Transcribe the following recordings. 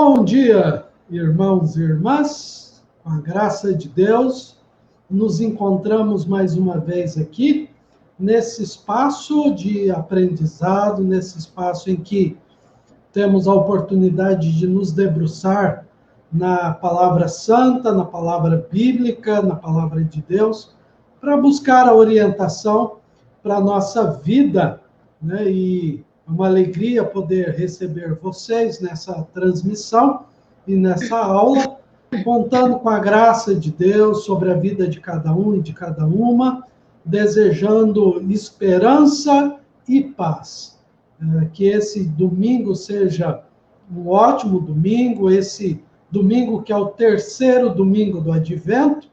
Bom dia, irmãos e irmãs, com a graça de Deus, nos encontramos mais uma vez aqui, nesse espaço de aprendizado, nesse espaço em que temos a oportunidade de nos debruçar na palavra santa, na palavra bíblica, na palavra de Deus, para buscar a orientação para a nossa vida, né? E é uma alegria poder receber vocês nessa transmissão e nessa aula, contando com a graça de Deus sobre a vida de cada um e de cada uma, desejando esperança e paz. Que esse domingo seja um ótimo domingo, esse domingo que é o terceiro domingo do Advento,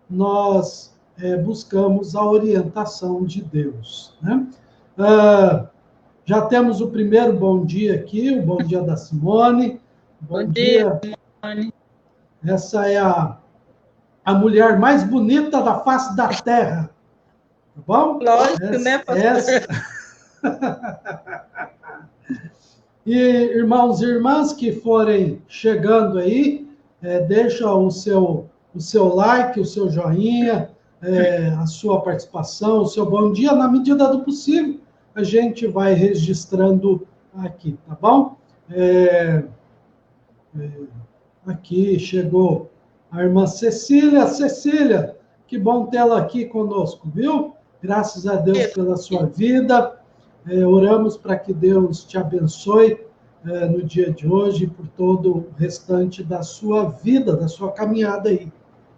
nós buscamos a orientação de Deus, né? Já temos o primeiro bom dia aqui, o bom dia da Simone. Bom dia, Simone. Essa é a mulher mais bonita da face da terra. Tá bom? Lógico, né, pastor? E irmãos e irmãs que forem chegando aí, deixa o seu like, o seu joinha, a sua participação, o seu bom dia, na medida do possível, a gente vai registrando aqui, tá bom? Aqui chegou a irmã Cecília. Cecília, que bom tê-la aqui conosco, viu? Graças a Deus pela sua vida. Oramos para que Deus te abençoe no dia de hoje e por todo o restante da sua vida, da sua caminhada aí,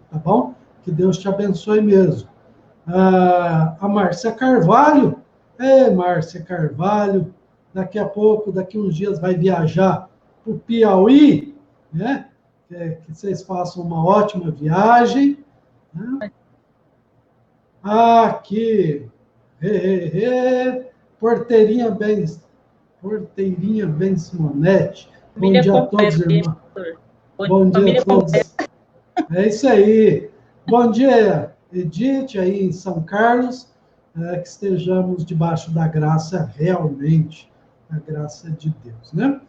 tá bom? Que Deus te abençoe mesmo. A Márcia Carvalho, Márcia Carvalho, daqui a pouco, daqui uns dias, vai viajar para o Piauí, né? Que vocês façam uma ótima viagem. Né? Aqui, Porteirinha bem Simonete. Bom dia a todos, irmãos. Bom dia a todos. É isso aí. Bom dia, Edith, aí em São Carlos. Que estejamos debaixo da graça, realmente, da graça de Deus, né?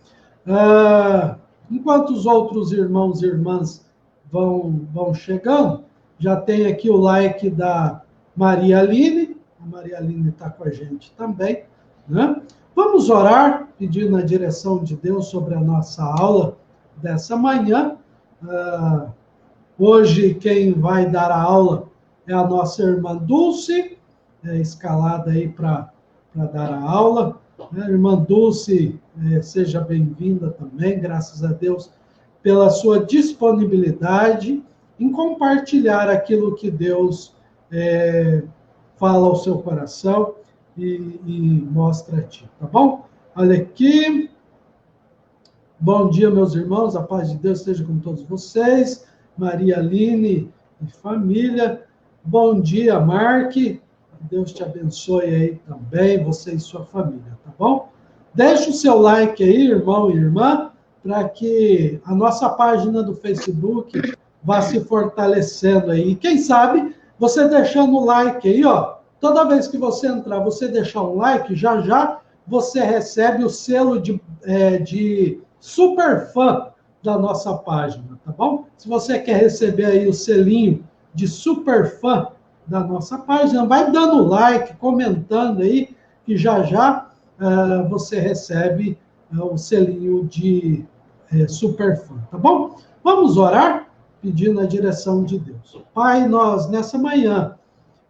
Enquanto os outros irmãos e irmãs vão chegando, já tem aqui o like da Maria Aline. A Maria Aline está com a gente também, né? Vamos orar, pedindo a direção de Deus sobre a nossa aula dessa manhã. Hoje, quem vai dar a aula é a nossa irmã Dulce, escalada aí para dar a aula. Irmã Dulce, seja bem-vinda também, graças a Deus, pela sua disponibilidade em compartilhar aquilo que Deus fala ao seu coração e mostra a ti, tá bom? Olha aqui. Bom dia, meus irmãos, a paz de Deus esteja com todos vocês. Maria Aline e família. Bom dia, Mark. Deus te abençoe aí também, você e sua família, tá bom? Deixe o seu like aí, irmão e irmã, para que a nossa página do Facebook vá se fortalecendo aí. E quem sabe, você deixando o like aí, ó, toda vez que você entrar, você deixar um like, já você recebe o selo de super fã da nossa página, tá bom? Se você quer receber aí o selinho de super fã da nossa página, vai dando like, comentando aí, que já você recebe o selinho de super fã, tá bom? Vamos orar, pedindo a direção de Deus. Pai, nós, nessa manhã,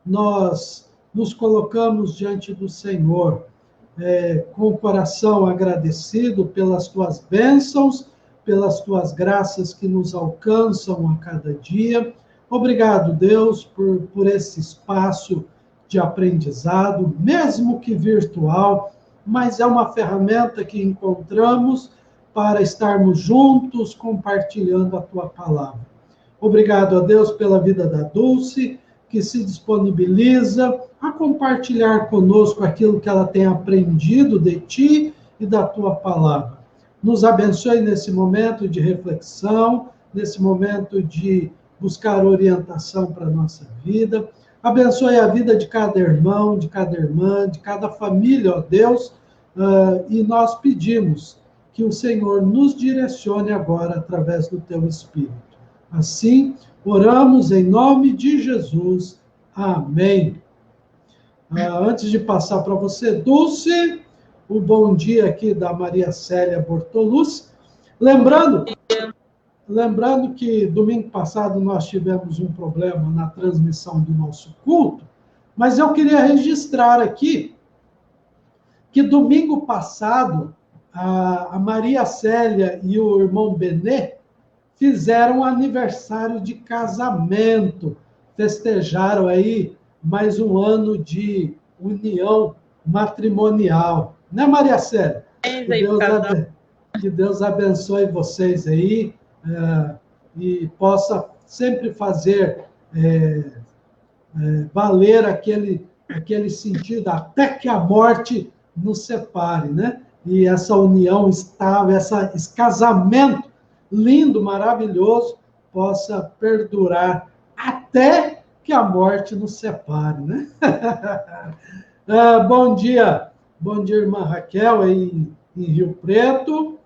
nós nos colocamos diante do Senhor, com o coração agradecido pelas tuas bênçãos, pelas tuas graças que nos alcançam a cada dia. Obrigado, Deus, por esse espaço de aprendizado, mesmo que virtual, mas é uma ferramenta que encontramos para estarmos juntos compartilhando a tua palavra. Obrigado a Deus pela vida da Dulce, que se disponibiliza a compartilhar conosco aquilo que ela tem aprendido de ti e da tua palavra. Nos abençoe nesse momento de reflexão, nesse momento de buscar orientação para a nossa vida. Abençoe a vida de cada irmão, de cada irmã, de cada família, ó Deus. E nós pedimos que o Senhor nos direcione agora através do teu Espírito. Assim, oramos em nome de Jesus. Amém. Antes de passar para você, Dulce, o bom dia aqui da Maria Célia Bortolucci. Lembrando que domingo passado nós tivemos um problema na transmissão do nosso culto, mas eu queria registrar aqui que domingo passado a Maria Célia e o irmão Benê fizeram aniversário de casamento, festejaram aí mais um ano de união matrimonial. Né, Maria Célia? Que Deus abençoe vocês aí e possa sempre fazer valer aquele sentido, até que a morte nos separe, né? E essa união estável, esse casamento lindo, maravilhoso, possa perdurar até que a morte nos separe, né? Bom dia, irmã Raquel, aí em Rio Preto.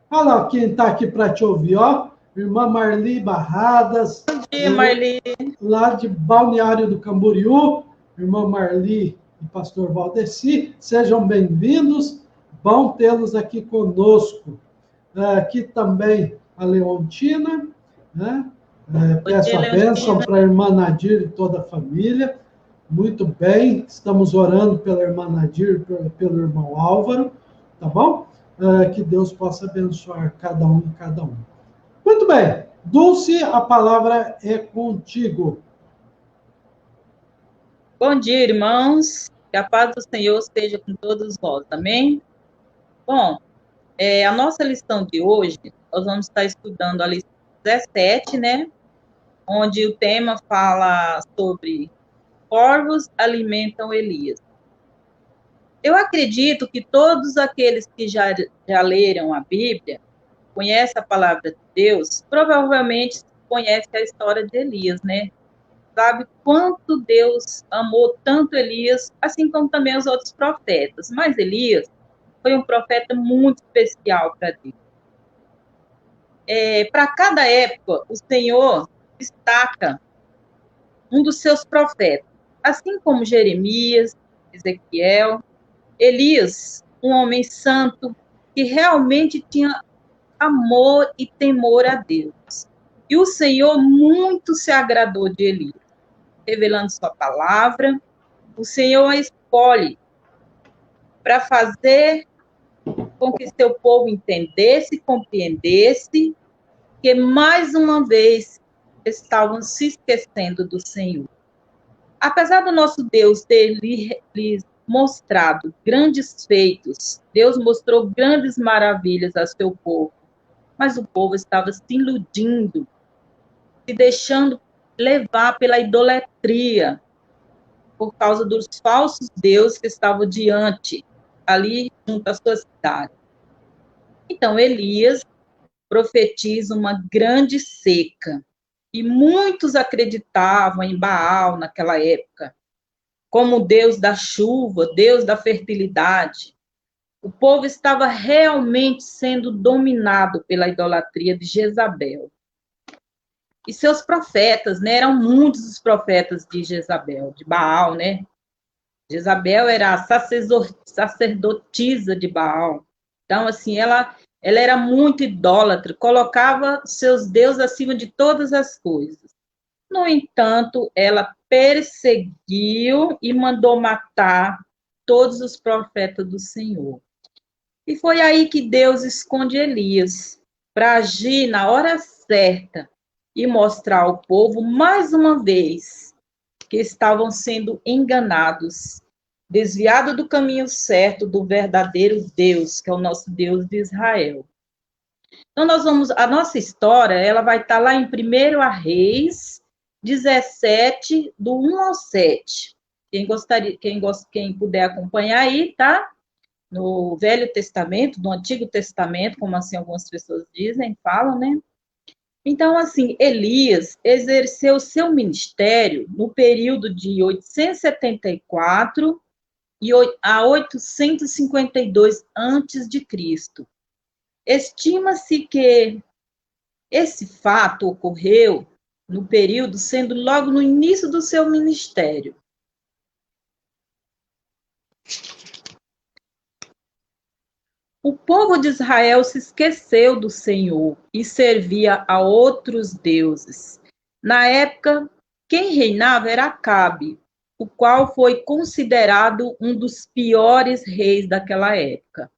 Olha lá quem está aqui para te ouvir, ó. Irmã Marli Barradas. Bom dia, Marli. Lá de Balneário do Camboriú. Irmã Marli e pastor Valdeci, sejam bem-vindos. Bom tê-los aqui conosco. Aqui também a Leontina, né? Peço a bênção para a irmã Nadir e toda a família. Muito bem, estamos orando pela irmã Nadir e pelo irmão Álvaro, tá bom? Que Deus possa abençoar cada um e cada um. Muito bem, Dulce, a palavra é contigo. Bom dia, irmãos. Que a paz do Senhor esteja com todos vós, amém? Bom, a nossa lição de hoje, nós vamos estar estudando a lição 17, né? Onde o tema fala sobre corvos alimentam Elias. Eu acredito que todos aqueles que já leram a Bíblia, conhecem a palavra de Deus, provavelmente conhecem a história de Elias, né? Sabe quanto Deus amou tanto Elias, assim como também os outros profetas. Mas Elias foi um profeta muito especial para Deus. Para cada época, o Senhor destaca um dos seus profetas, assim como Jeremias, Ezequiel, Elias, um homem santo que realmente tinha amor e temor a Deus. E o Senhor muito se agradou de Elias, revelando sua palavra. O Senhor a escolhe para fazer com que seu povo entendesse e compreendesse que, mais uma vez, estavam se esquecendo do Senhor. Apesar do nosso Deus ter lhes mostrado grandes feitos, Deus mostrou grandes maravilhas a seu povo, mas o povo estava se iludindo, se deixando levar pela idolatria, por causa dos falsos deuses que estavam diante, ali junto à sua cidade. Então, Elias profetiza uma grande seca, e muitos acreditavam em Baal naquela época, como Deus da chuva, Deus da fertilidade. O povo estava realmente sendo dominado pela idolatria de Jezabel. E seus profetas, né, eram muitos os profetas de Jezabel, de Baal, né? Jezabel era a sacerdotisa de Baal. Então, assim, ela era muito idólatra, colocava seus deuses acima de todas as coisas. No entanto, ela perseguiu e mandou matar todos os profetas do Senhor. E foi aí que Deus esconde Elias, para agir na hora certa e mostrar ao povo, mais uma vez, que estavam sendo enganados, desviados do caminho certo do verdadeiro Deus, que é o nosso Deus de Israel. Então, a nossa história, ela vai estar lá em 1 Reis 17, do 1 ao 7. Quem puder acompanhar aí, tá? No Velho Testamento, no Antigo Testamento, como assim algumas pessoas dizem, falam, né? Então, assim, Elias exerceu seu ministério no período de 874 a 852 a.C. Estima-se que esse fato ocorreu no período sendo logo no início do seu ministério. O povo de Israel se esqueceu do Senhor e servia a outros deuses. Na época, quem reinava era Acabe, o qual foi considerado um dos piores reis daquela época.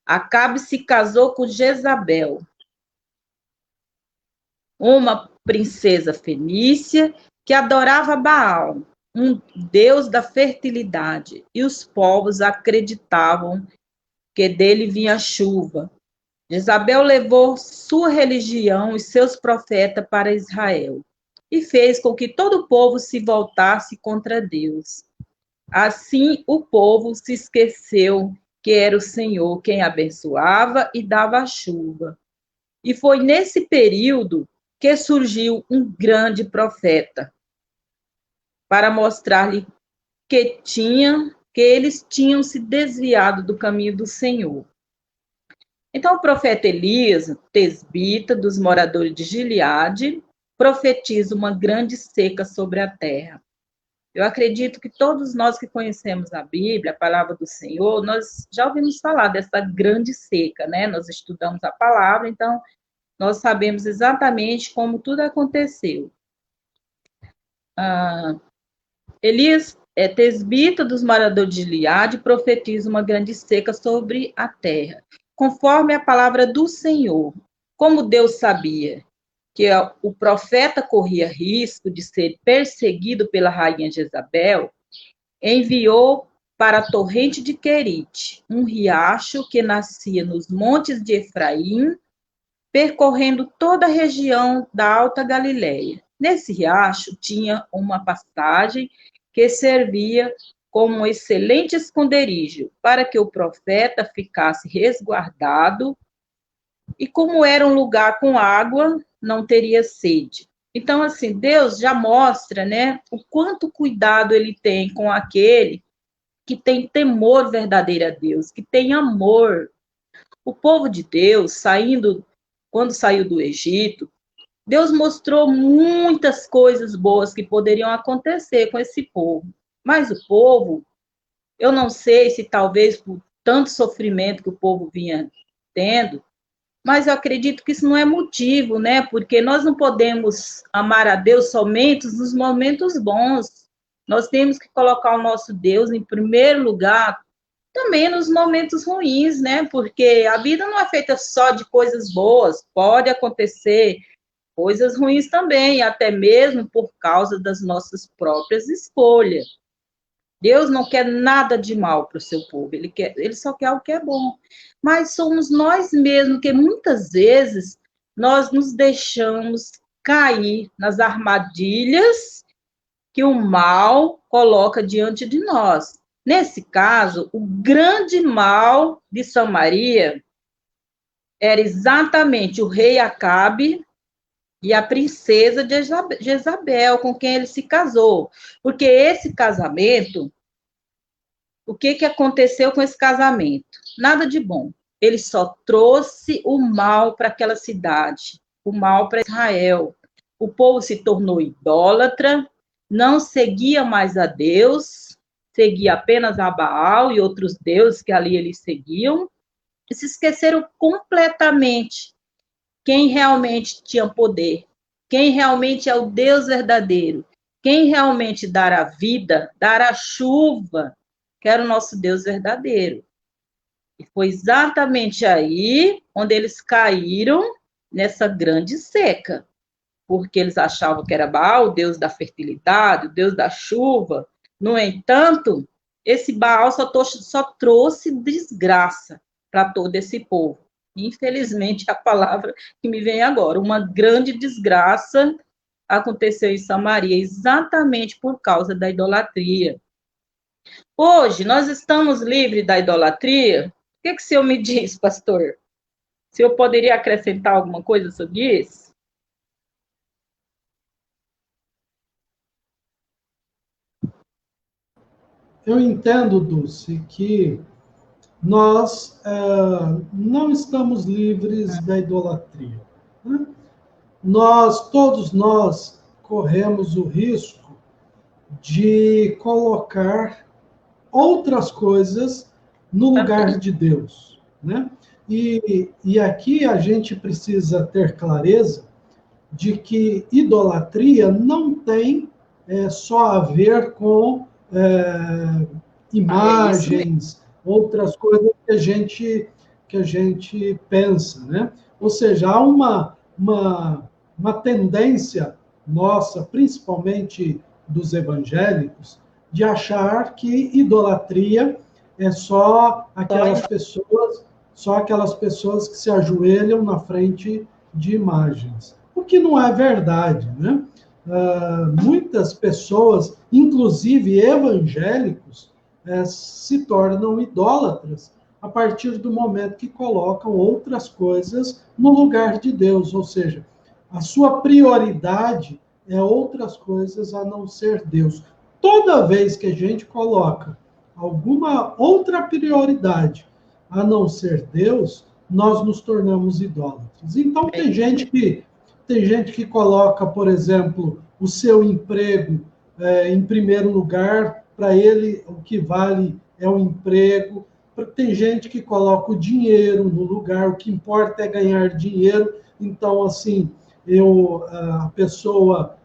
Acabe se casou com Jezabel, uma princesa fenícia que adorava Baal, um deus da fertilidade, e os povos acreditavam que dele vinha chuva. Jezabel levou sua religião e seus profetas para Israel e fez com que todo o povo se voltasse contra Deus. Assim, o povo se esqueceu que era o Senhor quem abençoava e dava a chuva. E foi nesse período que surgiu um grande profeta para mostrar-lhe que eles tinham se desviado do caminho do Senhor. Então, o profeta Elias, tesbita dos moradores de Gileade, profetiza uma grande seca sobre a terra. Eu acredito que todos nós que conhecemos a Bíblia, a palavra do Senhor, nós já ouvimos falar dessa grande seca, né? Nós estudamos a palavra, então nós sabemos exatamente como tudo aconteceu. Elias tesbita dos moradores de Gileade, profetiza uma grande seca sobre a terra, conforme a palavra do Senhor. Como Deus sabia que o profeta corria risco de ser perseguido pela rainha Jezabel, enviou para a torrente de Querite, um riacho que nascia nos montes de Efraim, percorrendo toda a região da Alta Galileia. Nesse riacho tinha uma passagem que servia como um excelente esconderijo para que o profeta ficasse resguardado, e como era um lugar com água, não teria sede. Então, assim, Deus já mostra, né, o quanto cuidado ele tem com aquele que tem temor verdadeiro a Deus, que tem amor. O povo de Deus, quando saiu do Egito, Deus mostrou muitas coisas boas que poderiam acontecer com esse povo. Mas o povo, eu não sei se talvez por tanto sofrimento que o povo vinha tendo, mas eu acredito que isso não é motivo, né? Porque nós não podemos amar a Deus somente nos momentos bons. Nós temos que colocar o nosso Deus em primeiro lugar, também nos momentos ruins, né? Porque a vida não é feita só de coisas boas, pode acontecer coisas ruins também, até mesmo por causa das nossas próprias escolhas. Deus não quer nada de mal para o seu povo, ele só quer o que é bom. Mas somos nós mesmos que muitas vezes nós nos deixamos cair nas armadilhas que o mal coloca diante de nós. Nesse caso, o grande mal de Samaria era exatamente o rei Acabe e a princesa de Jezabel, com quem ele se casou. Porque esse casamento, o que aconteceu com esse casamento? Nada de bom. Ele só trouxe o mal para aquela cidade, o mal para Israel. O povo se tornou idólatra, não seguia mais a Deus, seguia apenas a Baal e outros deuses que ali eles seguiam, e se esqueceram completamente quem realmente tinha poder, quem realmente é o Deus verdadeiro, quem realmente dará a vida, dará a chuva, que era o nosso Deus verdadeiro. E foi exatamente aí onde eles caíram nessa grande seca, porque eles achavam que era Baal, o Deus da fertilidade, o Deus da chuva. No entanto, esse Baal só trouxe desgraça para todo esse povo. Infelizmente, a palavra que me vem agora, uma grande desgraça aconteceu em Samaria, exatamente por causa da idolatria. Hoje, nós estamos livres da idolatria? O que o senhor me diz, pastor? Se eu poderia acrescentar alguma coisa sobre isso? Eu entendo, Dulce, que nós não estamos livres da idolatria, né? Todos nós corremos o risco de colocar outras coisas no lugar de Deus, né? E aqui a gente precisa ter clareza de que idolatria não tem só a ver com imagens, outras coisas que a gente pensa, né? Ou seja, há uma tendência nossa, principalmente dos evangélicos, de achar que idolatria é só aquelas pessoas que se ajoelham na frente de imagens. O que não é verdade, né? Muitas pessoas, inclusive evangélicos, se tornam idólatras a partir do momento que colocam outras coisas no lugar de Deus, ou seja, a sua prioridade é outras coisas a não ser Deus. Toda vez que a gente coloca alguma outra prioridade a não ser Deus, nós nos tornamos idólatras. Então, tem gente que coloca, por exemplo, o seu emprego em primeiro lugar, para ele o que vale é o emprego. Tem gente que coloca o dinheiro no lugar, o que importa é ganhar dinheiro. Então, assim, a pessoa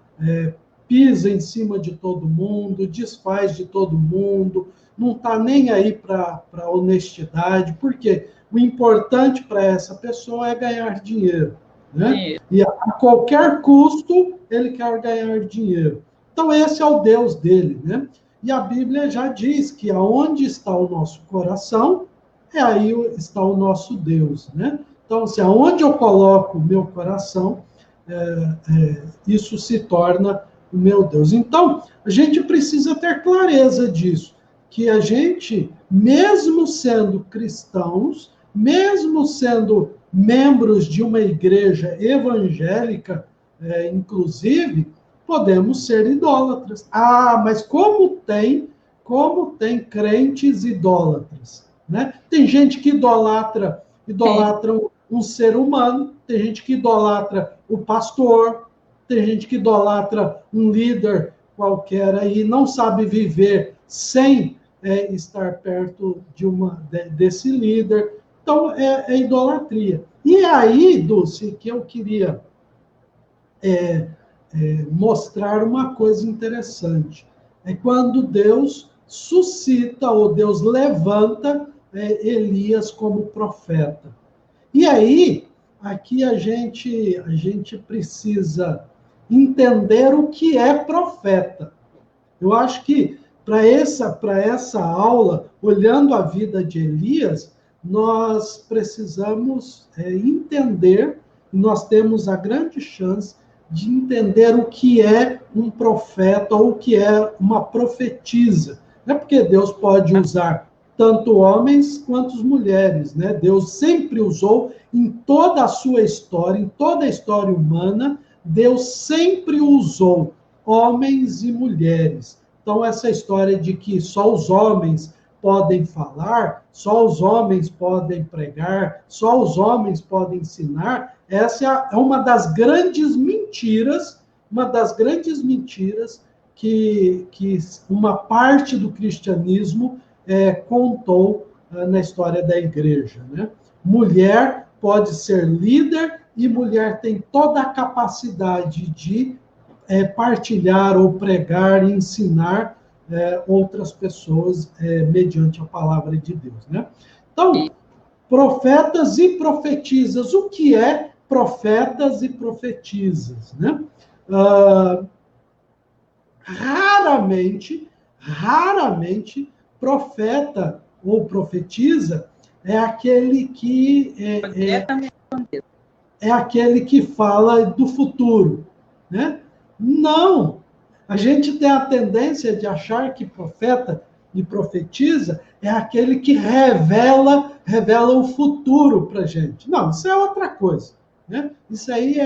pisa em cima de todo mundo, desfaz de todo mundo, não está nem aí para a honestidade, porque o importante para essa pessoa é ganhar dinheiro, né? E a qualquer custo ele quer ganhar dinheiro. Então esse é o Deus dele, né? E a Bíblia já diz que aonde está o nosso coração, aí está o nosso Deus, né? Então, se aonde eu coloco o meu coração, isso se torna o meu Deus. Então, a gente precisa ter clareza disso, que a gente, mesmo sendo cristãos, mesmo sendo membros de uma igreja evangélica, inclusive, podemos ser idólatras. Mas como tem crentes idólatras, né? Tem gente que idolatra um ser humano, tem gente que idolatra o pastor, tem gente que idolatra um líder qualquer aí, não sabe viver sem estar perto desse líder. Então, é idolatria. E aí, Dulce, que eu queria mostrar uma coisa interessante. É quando Deus suscita, ou Deus levanta Elias como profeta. E aí, aqui a gente precisa entender o que é profeta. Eu acho que para essa aula, olhando a vida de Elias, nós precisamos entender, nós temos a grande chance de entender o que é um profeta ou o que é uma profetisa. Não é porque Deus pode usar tanto homens quanto mulheres, né? Deus sempre usou em toda a sua história, em toda a história humana, Deus sempre usou homens e mulheres. Então, essa história de que só os homens podem falar, só os homens podem pregar, só os homens podem ensinar, essa é uma das grandes mentiras, que uma parte do cristianismo contou na história da igreja, né? Mulher pode ser líder e mulher tem toda a capacidade de partilhar ou pregar e ensinar outras pessoas mediante a palavra de Deus, né? Então, profetas e profetisas. O que é profetas e profetisas, né? Raramente, profeta ou profetisa é aquele que é aquele que fala do futuro, né? Não! A gente tem a tendência de achar que profeta e profetiza é aquele que revela o futuro para a gente. Não, isso é outra coisa, né? Isso aí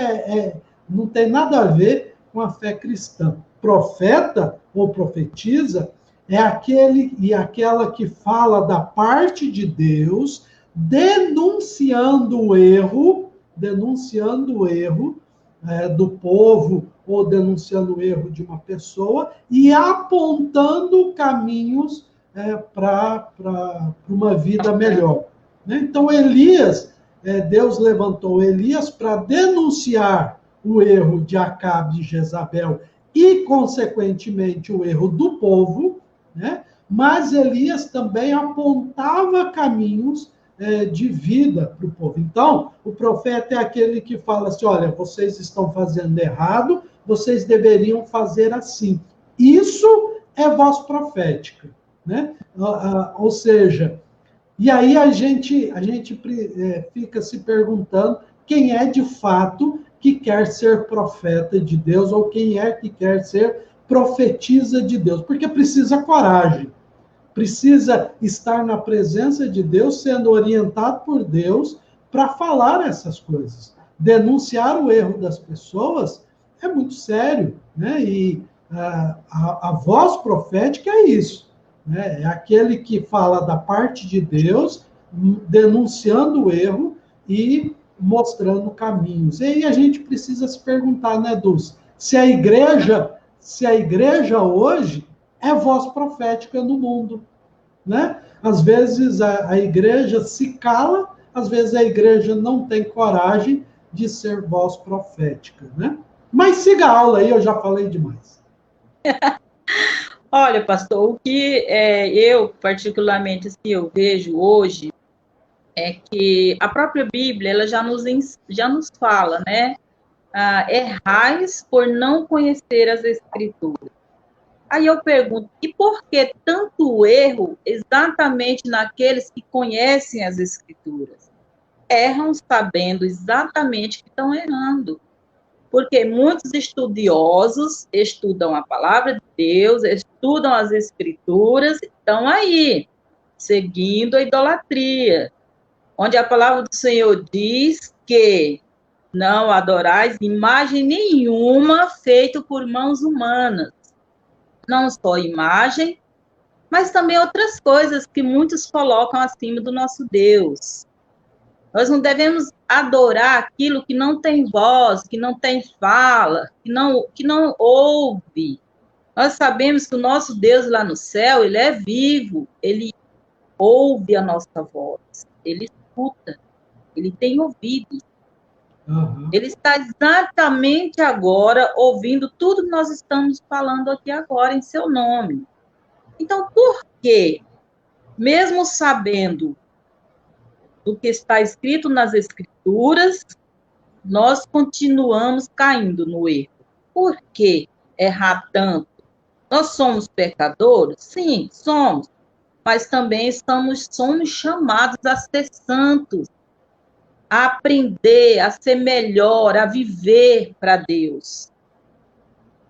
não tem nada a ver com a fé cristã. Profeta ou profetiza é aquele e aquela que fala da parte de Deus, denunciando o erro do povo, ou denunciando o erro de uma pessoa, e apontando caminhos para uma vida melhor. Né? Então, Elias, Deus levantou Elias para denunciar o erro de Acabe e Jezabel e, consequentemente, o erro do povo, né? Mas Elias também apontava caminhos de vida para o povo. Então, o profeta é aquele que fala assim, olha, vocês estão fazendo errado, vocês deveriam fazer assim. Isso é voz profética, né? Ou seja, e aí a gente fica se perguntando quem é de fato que quer ser profeta de Deus ou quem é que quer ser profetisa de Deus, porque precisa coragem, precisa estar na presença de Deus, sendo orientado por Deus para falar essas coisas. Denunciar o erro das pessoas é muito sério, né? E a voz profética é isso, né? É aquele que fala da parte de Deus, denunciando o erro e mostrando caminhos. E aí a gente precisa se perguntar, né, Dulce, se a igreja hoje é voz profética no mundo, né? Às vezes a igreja se cala, às vezes a igreja não tem coragem de ser voz profética, né? Mas siga a aula aí, eu já falei demais. Olha, pastor, o que eu, particularmente, assim, eu vejo hoje é que a própria Bíblia ela já nos fala, né? Errais por não conhecer as Escrituras. Aí eu pergunto, e por que tanto erro exatamente naqueles que conhecem as Escrituras? Erram sabendo exatamente que estão errando. Porque muitos estudiosos estudam a palavra de Deus, estudam as Escrituras, estão aí, seguindo a idolatria, onde a palavra do Senhor diz que não adorais imagem nenhuma feita por mãos humanas. Não só imagem, mas também outras coisas que muitos colocam acima do nosso Deus. Nós não devemos adorar aquilo que não tem voz, que não tem fala, que não ouve. Nós sabemos que o nosso Deus lá no céu, ele é vivo, ele ouve a nossa voz, ele escuta, ele tem ouvidos. Uhum. Ele está exatamente agora ouvindo tudo que nós estamos falando aqui agora em seu nome. Então, por que, mesmo sabendo do que está escrito nas Escrituras, nós continuamos caindo no erro? Por que errar tanto? Nós somos pecadores? Sim, somos. Mas também somos chamados a ser santos, a aprender, a ser melhor, a viver para Deus.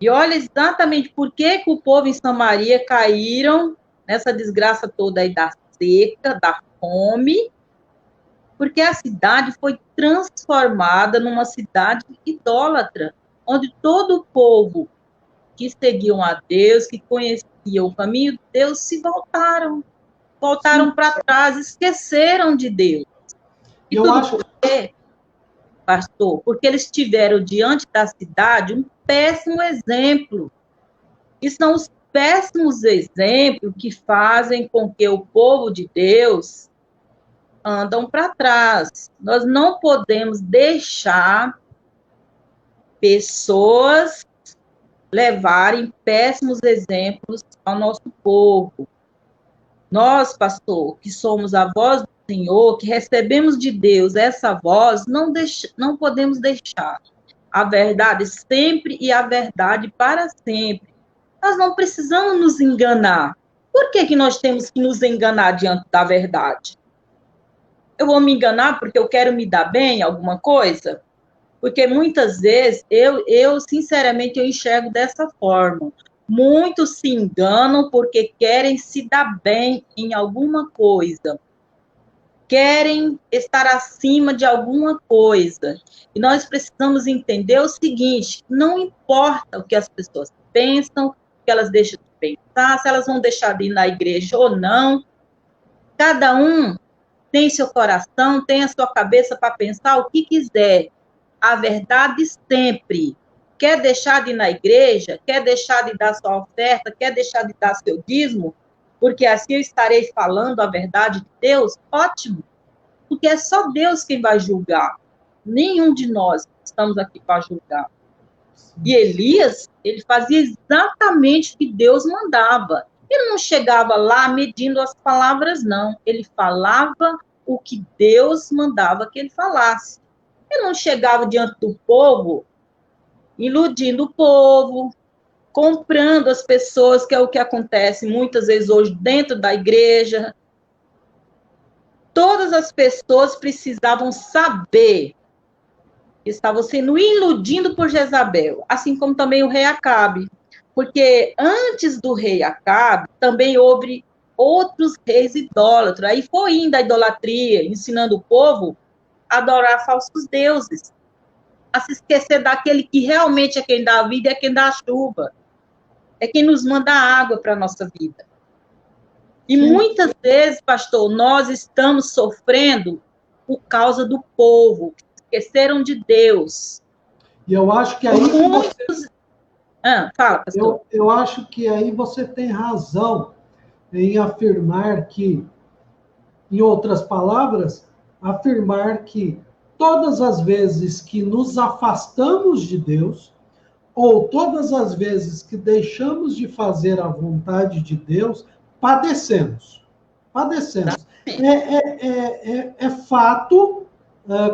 E olha exatamente por que o povo em Samaria caíram nessa desgraça toda aí da seca, da fome, porque a cidade foi transformada numa cidade idólatra, onde todo o povo que seguiam a Deus, que conheciam o caminho de Deus, se voltaram para trás, esqueceram de Deus. E eu acho que, pastor, porque eles tiveram diante da cidade um péssimo exemplo. E são os péssimos exemplos que fazem com que o povo de Deus andam para trás. Nós não podemos deixar pessoas levarem péssimos exemplos ao nosso povo. Nós, pastor, que somos a voz do Senhor, que recebemos de Deus essa voz, não podemos deixar a verdade sempre e a verdade para sempre. Nós não precisamos nos enganar. Por que nós temos que nos enganar diante da verdade? Eu vou me enganar porque eu quero me dar bem em alguma coisa? Porque muitas vezes, eu sinceramente, eu enxergo dessa forma. Muitos se enganam porque querem se dar bem em alguma coisa. Querem estar acima de alguma coisa. E nós precisamos entender o seguinte, não importa o que as pessoas pensam, o que elas deixam de pensar, se elas vão deixar de ir na igreja ou não. Cada um tem seu coração, tem a sua cabeça para pensar o que quiser. A verdade sempre. Quer deixar de ir na igreja? Quer deixar de dar sua oferta? Quer deixar de dar seu dízimo? Porque assim eu estarei falando a verdade de Deus? Ótimo. Porque é só Deus quem vai julgar. Nenhum de nós estamos aqui para julgar. E Elias, ele fazia exatamente o que Deus mandava. Ele não chegava lá medindo as palavras, não. Ele falava o que Deus mandava que ele falasse. Ele não chegava diante do povo, iludindo o povo, comprando as pessoas, que é o que acontece muitas vezes hoje dentro da igreja. Todas as pessoas precisavam saber que estavam sendo iludidos por Jezabel, assim como também o rei Acabe. Porque antes do rei Acabe, também houve outros reis idólatras. Aí foi indo a idolatria, ensinando o povo a adorar falsos deuses, a se esquecer daquele que realmente é quem dá a vida, é quem dá a chuva, é quem nos manda a água para a nossa vida. E muitas vezes, pastor, nós estamos sofrendo por causa do povo, que esqueceram de Deus. E eu acho que aí muitos... fala, pastor. Eu acho que aí você tem razão em afirmar que, em outras palavras, afirmar que todas as vezes que nos afastamos de Deus, ou todas as vezes que deixamos de fazer a vontade de Deus, padecemos. Padecemos. É fato,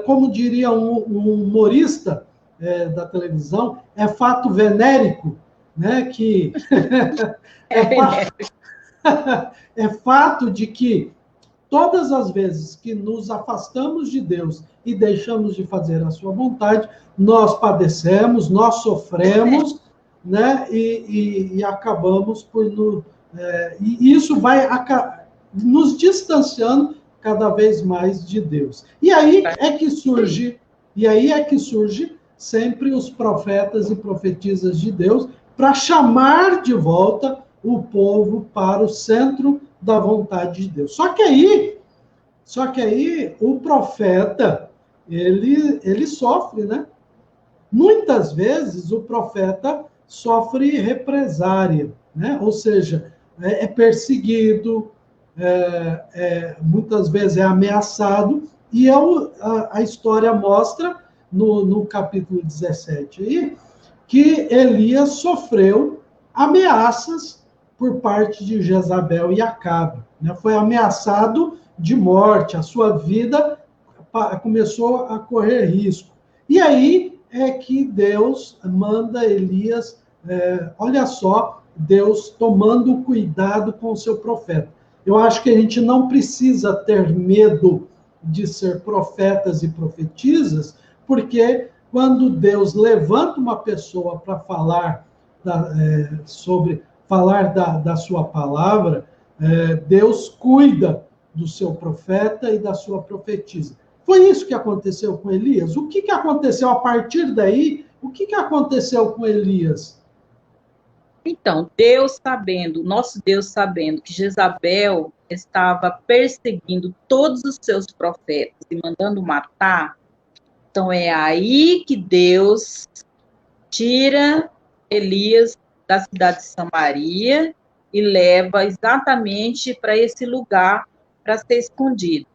como diria um humorista da televisão, é fato venérico, né? Que é fato de que todas as vezes que nos afastamos de Deus e deixamos de fazer a sua vontade, nós padecemos, nós sofremos, né? E acabamos por e isso vai nos distanciando cada vez mais de Deus. E aí é que surge sempre os profetas e profetisas de Deus para chamar de volta o povo para o centro da vontade de Deus. Só que aí o profeta, ele sofre, né? Muitas vezes o profeta sofre represária, né? Ou seja, é perseguido, muitas vezes é ameaçado, e a história mostra, no capítulo 17, aí, que Elias sofreu ameaças por parte de Jezabel e Acabe, né? Foi ameaçado de morte, a sua vida começou a correr risco. E aí é que Deus manda Elias, olha só, Deus tomando cuidado com o seu profeta. Eu acho que a gente não precisa ter medo de ser profetas e profetisas, porque quando Deus levanta uma pessoa para falar da sua palavra, Deus cuida do seu profeta e da sua profetisa. Foi isso que aconteceu com Elias. O que aconteceu a partir daí? O que aconteceu com Elias? Então, nosso Deus sabendo que Jezabel estava perseguindo todos os seus profetas e mandando matar, então é aí que Deus tira Elias da cidade de Samaria e leva exatamente para esse lugar para ser escondido.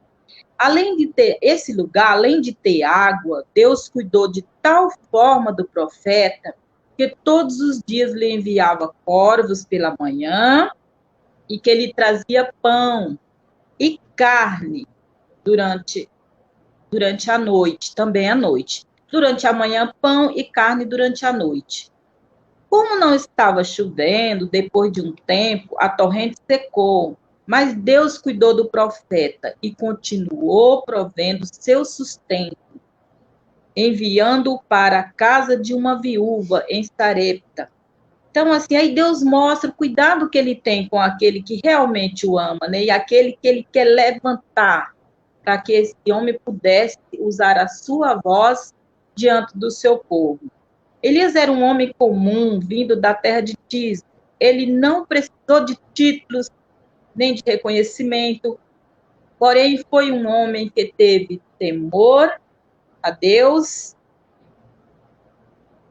Além de ter esse lugar, além de ter água, Deus cuidou de tal forma do profeta que todos os dias lhe enviava corvos pela manhã e que ele trazia pão e carne durante a noite, também à noite. Durante a manhã, pão e carne durante a noite. Como não estava chovendo, depois de um tempo, a torrente secou, mas Deus cuidou do profeta e continuou provendo seu sustento, enviando-o para a casa de uma viúva em Sarepta. Então, assim, aí Deus mostra o cuidado que ele tem com aquele que realmente o ama, né? E aquele que ele quer levantar, para que esse homem pudesse usar a sua voz diante do seu povo. Elias era um homem comum, vindo da terra de Tis. ele não precisou de títulos, nem de reconhecimento, porém foi um homem que teve temor a Deus,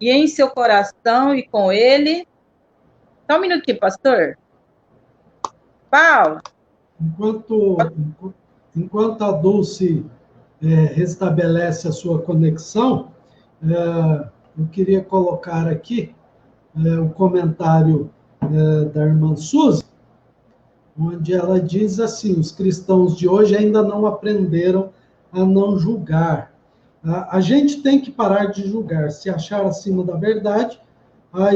e em seu coração e com ele... Só um minutinho, pastor. Fala. Enquanto a Dulce restabelece a sua conexão, eu queria colocar aqui o comentário da irmã Suzy, onde ela diz assim: os cristãos de hoje ainda não aprenderam a não julgar. A gente tem que parar de julgar. Se achar acima da verdade,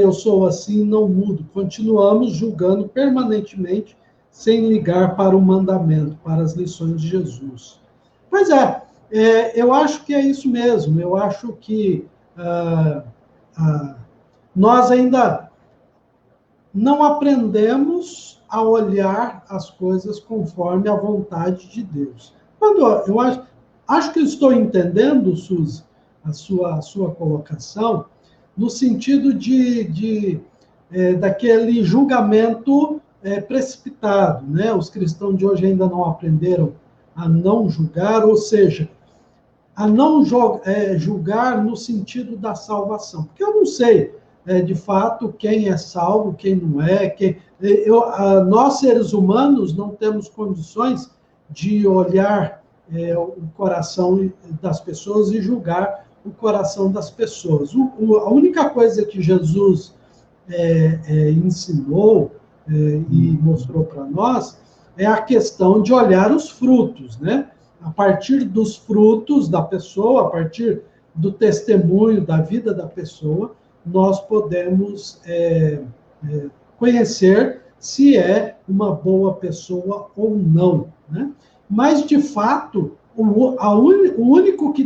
eu sou assim, não mudo. Continuamos julgando permanentemente, sem ligar para o mandamento, para as lições de Jesus. Pois eu acho que é isso mesmo. Eu acho que nós ainda não aprendemos a olhar as coisas conforme a vontade de Deus. Quando eu acho que estou entendendo, Suzy, a sua colocação, no sentido daquele julgamento precipitado, né? Os cristãos de hoje ainda não aprenderam a não julgar, ou seja, a não julgar no sentido da salvação. Porque eu não sei, de fato, quem é salvo, quem não é. Nós, seres humanos, não temos condições de olhar o coração das pessoas e julgar o coração das pessoas. A única coisa que Jesus ensinou e mostrou para nós é a questão de olhar os frutos, né? A partir dos frutos da pessoa, a partir do testemunho da vida da pessoa, nós podemos conhecer se é uma boa pessoa ou não, né? Mas, de fato, o único que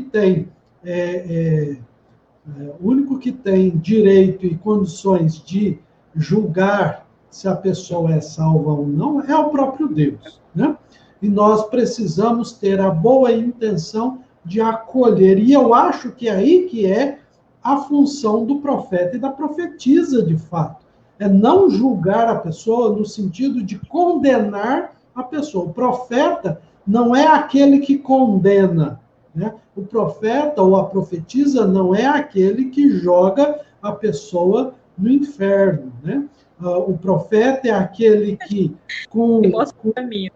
tem direito e condições de julgar se a pessoa é salva ou não é o próprio Deus, né? E nós precisamos ter a boa intenção de acolher. E eu acho que é aí que é a função do profeta e da profetisa, de fato. É não julgar a pessoa no sentido de condenar a pessoa. O profeta não é aquele que condena, né? O profeta ou a profetisa não é aquele que joga a pessoa no inferno, né? O profeta é aquele que... Mostra o caminho.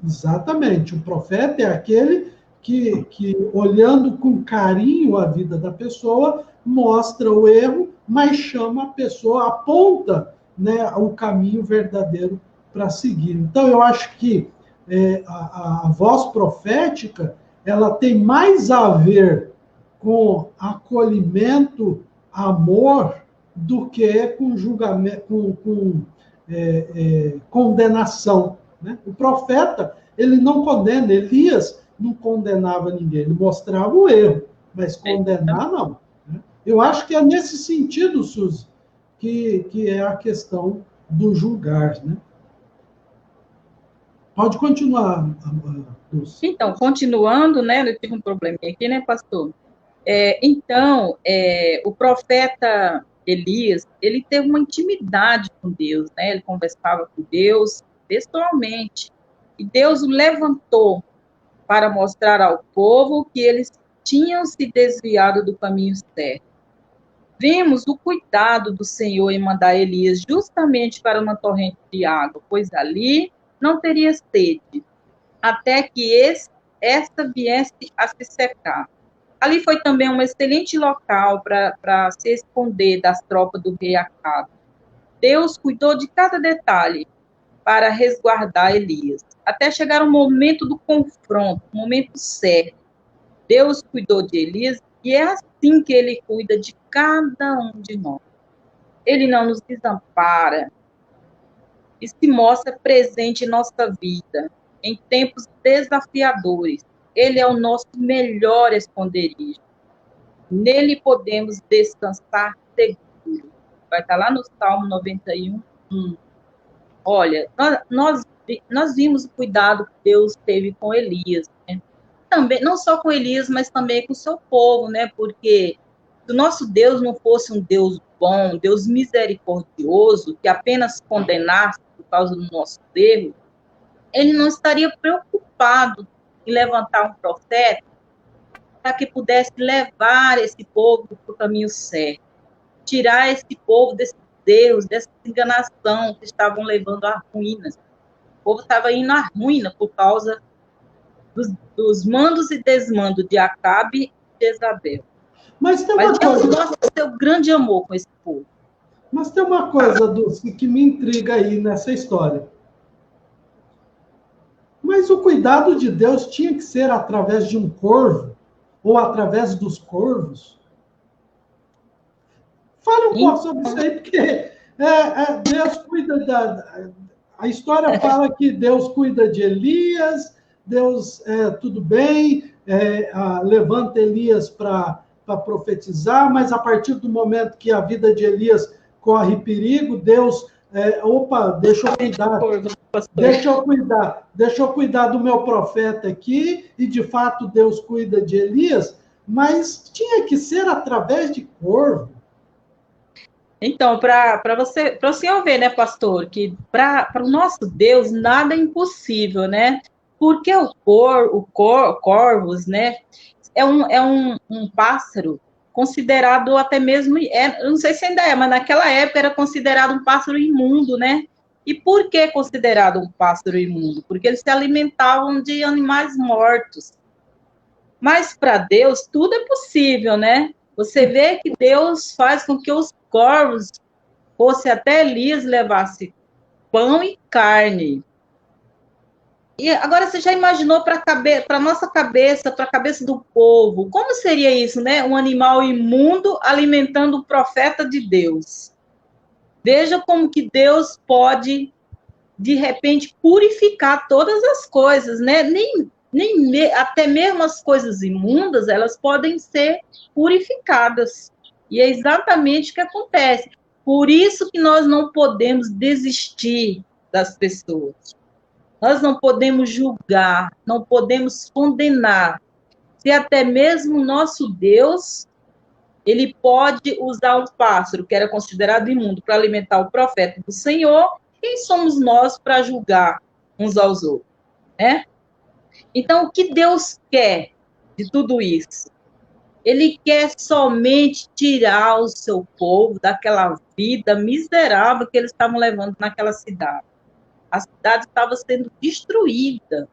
Exatamente. O profeta é aquele que, olhando com carinho a vida da pessoa, mostra o erro, mas chama a pessoa, aponta, né, o caminho verdadeiro para seguir. Então, eu acho que a voz profética, ela tem mais a ver com acolhimento, amor, do que com julgamento, com condenação, né? O profeta, ele não condena. Elias não condenava ninguém, ele mostrava o erro, mas condenar não, né? Eu acho que é nesse sentido, Suzy, que é a questão do julgar, né? Pode continuar, Dulce. Então, continuando, né? Eu tive um probleminha aqui, né, pastor? O profeta Elias, ele teve uma intimidade com Deus, né? Ele conversava com Deus pessoalmente. E Deus o levantou para mostrar ao povo que eles tinham se desviado do caminho certo. Vemos o cuidado do Senhor em mandar Elias justamente para uma torrente de água, pois ali não teria sede, até que esta viesse a se secar. Ali foi também um excelente local para se esconder das tropas do rei Acabe. Deus cuidou de cada detalhe para resguardar Elias, até chegar o momento do confronto, o momento certo. Deus cuidou de Elias e é assim que ele cuida de cada um de nós. Ele não nos desampara e se mostra presente em nossa vida, em tempos desafiadores. Ele é o nosso melhor esconderijo. Nele podemos descansar seguro. Vai estar lá no Salmo 91, 1. Olha, nós vimos o cuidado que Deus teve com Elias, né? Também, não só com Elias, mas também com o seu povo, né? Porque se o nosso Deus não fosse um Deus bom, Deus misericordioso, que apenas condenasse por causa do nosso erro, ele não estaria preocupado em levantar um profeta para que pudesse levar esse povo para o caminho certo, tirar esse povo desse Deus, dessa enganação que estavam levando à ruína. O povo estava indo à ruína por causa dos mandos e desmandos de Acabe e de Jezabel. Mas Deus mostra o seu grande amor com esse povo. Mas tem uma coisa, Dulce, que me intriga aí nessa história. Mas o cuidado de Deus tinha que ser através de um corvo, ou através dos corvos? Fale um pouco sobre isso aí, porque Deus cuida a história fala que Deus cuida de Elias, Deus, tudo bem, levanta Elias para profetizar, mas a partir do momento que a vida de Elias corre perigo, Deus, deixa eu cuidar do meu profeta aqui, e de fato Deus cuida de Elias, mas tinha que ser através de corvo. Então, para o senhor ver, né, pastor, que para o nosso Deus nada é impossível, né? Porque corvos, né, é um pássaro considerado até mesmo, eu não sei se ainda é, mas naquela época era considerado um pássaro imundo, né? E por que considerado um pássaro imundo? Porque eles se alimentavam de animais mortos. Mas para Deus tudo é possível, né? Você vê que Deus faz com que os corvos fosse até Elias levasse pão e carne. E agora você já imaginou para a nossa cabeça, para a cabeça do povo, como seria isso, né? Um animal imundo alimentando o profeta de Deus. Veja como que Deus pode, de repente, purificar todas as coisas, né? Até mesmo as coisas imundas, elas podem ser purificadas. E é exatamente o que acontece. Por isso que nós não podemos desistir das pessoas. Nós não podemos julgar, não podemos condenar. Se até mesmo o nosso Deus, ele pode usar um pássaro, que era considerado imundo, para alimentar o profeta do Senhor, quem somos nós para julgar uns aos outros, né? Então, o que Deus quer de tudo isso? Ele quer somente tirar o seu povo daquela vida miserável que eles estavam levando naquela cidade. A cidade estava sendo destruída,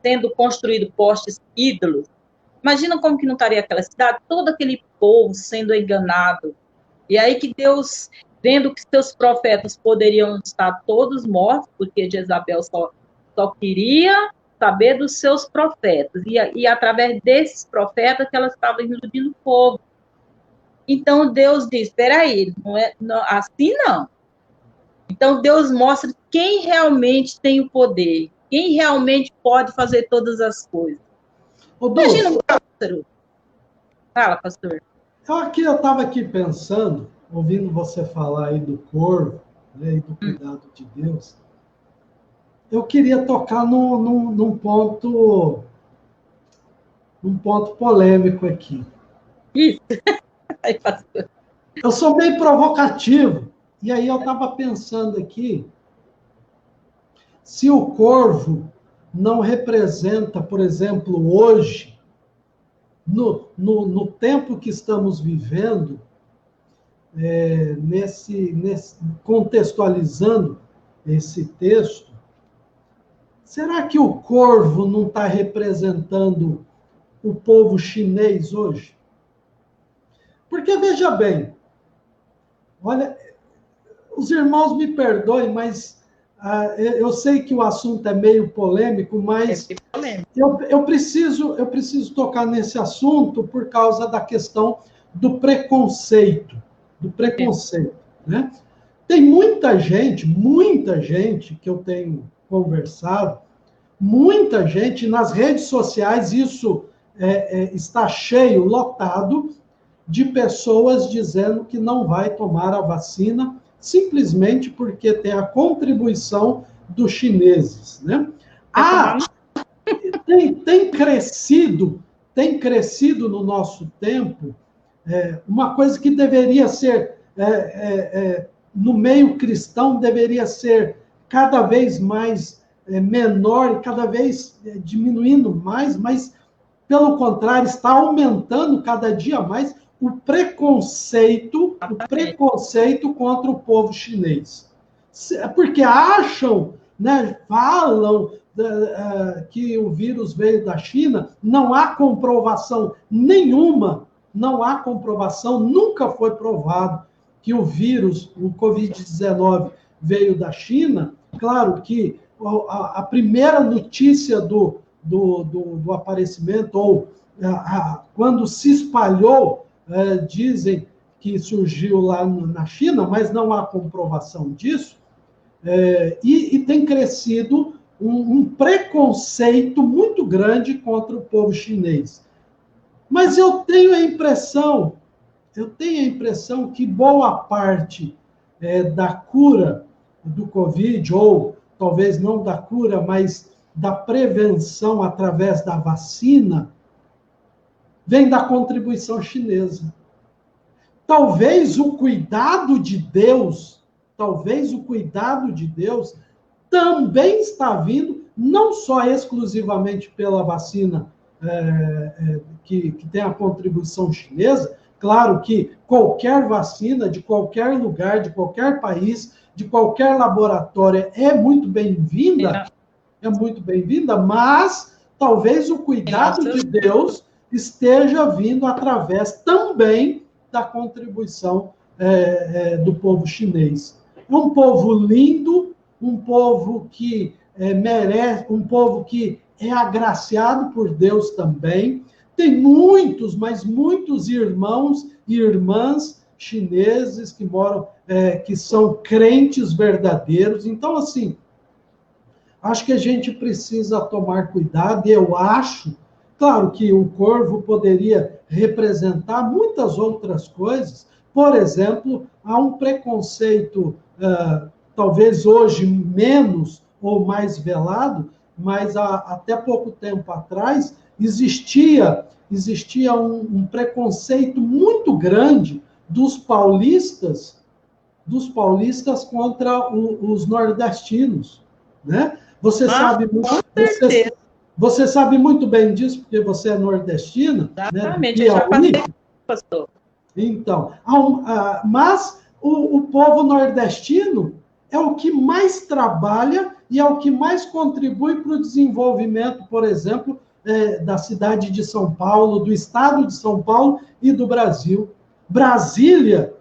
sendo construído postes ídolos. Imagina como que não estaria aquela cidade, todo aquele povo sendo enganado. E aí que Deus, vendo que seus profetas poderiam estar todos mortos, porque Jezabel só queria saber dos seus profetas, e através desses profetas que ela estava iludindo o povo. Então Deus diz, espera aí, assim não. Então Deus mostra quem realmente tem o poder, quem realmente pode fazer todas as coisas. Imagina um pássaro. Fala, pastor. Eu estava aqui pensando, ouvindo você falar aí do corvo, né, e do cuidado de Deus. Eu queria tocar num ponto polêmico aqui. Isso. Aí, pastor. Eu sou bem provocativo, e aí eu estava pensando aqui, se o corvo não representa, por exemplo, hoje, no tempo que estamos vivendo, contextualizando esse texto, será que o corvo não está representando o povo chinês hoje? Porque, veja bem, olha, os irmãos me perdoem, mas eu sei que o assunto é meio polêmico, mas eu preciso tocar nesse assunto por causa da questão do preconceito. Né? Tem muita gente que eu tenho conversado, muita gente nas redes sociais, isso está cheio, lotado, de pessoas dizendo que não vai tomar a vacina simplesmente porque tem a contribuição dos chineses, né? Tem crescido no nosso tempo uma coisa que deveria ser, no meio cristão, deveria ser cada vez mais menor, cada vez diminuindo mais, mas, pelo contrário, está aumentando cada dia mais o preconceito contra o povo chinês. Porque acham, né, falam que o vírus veio da China, não há comprovação nenhuma, não há comprovação, nunca foi provado que o vírus, o Covid-19, veio da China. Claro que a primeira notícia do aparecimento, ou quando se espalhou, dizem que surgiu lá na China, mas não há comprovação disso, e tem crescido um preconceito muito grande contra o povo chinês. Mas eu tenho a impressão que boa parte da cura do Covid, ou talvez não da cura, mas da prevenção através da vacina, vem da contribuição chinesa. Talvez o cuidado de Deus também está vindo, não só exclusivamente pela vacina que tem a contribuição chinesa. Claro que qualquer vacina, de qualquer lugar, de qualquer país, de qualquer laboratório, é muito bem-vinda, mas talvez o cuidado de Deus esteja vindo através também da contribuição do povo chinês. Um povo lindo, um povo que merece, um povo que é agraciado por Deus também. Tem muitos, mas muitos irmãos e irmãs chineses que moram, que são crentes verdadeiros. Então, assim, acho que a gente precisa tomar cuidado, e eu acho, claro que o corvo poderia representar muitas outras coisas. Por exemplo, há um preconceito, talvez hoje menos ou mais velado, mas até pouco tempo atrás existia um preconceito muito grande dos paulistas contra os nordestinos, né? Você sabe muito bem disso, porque você é nordestina. Exatamente, né? Eu já passei, pastor. Então, mas o povo nordestino é o que mais trabalha e é o que mais contribui para o desenvolvimento, por exemplo, da cidade de São Paulo, do estado de São Paulo e do Brasil. Brasília,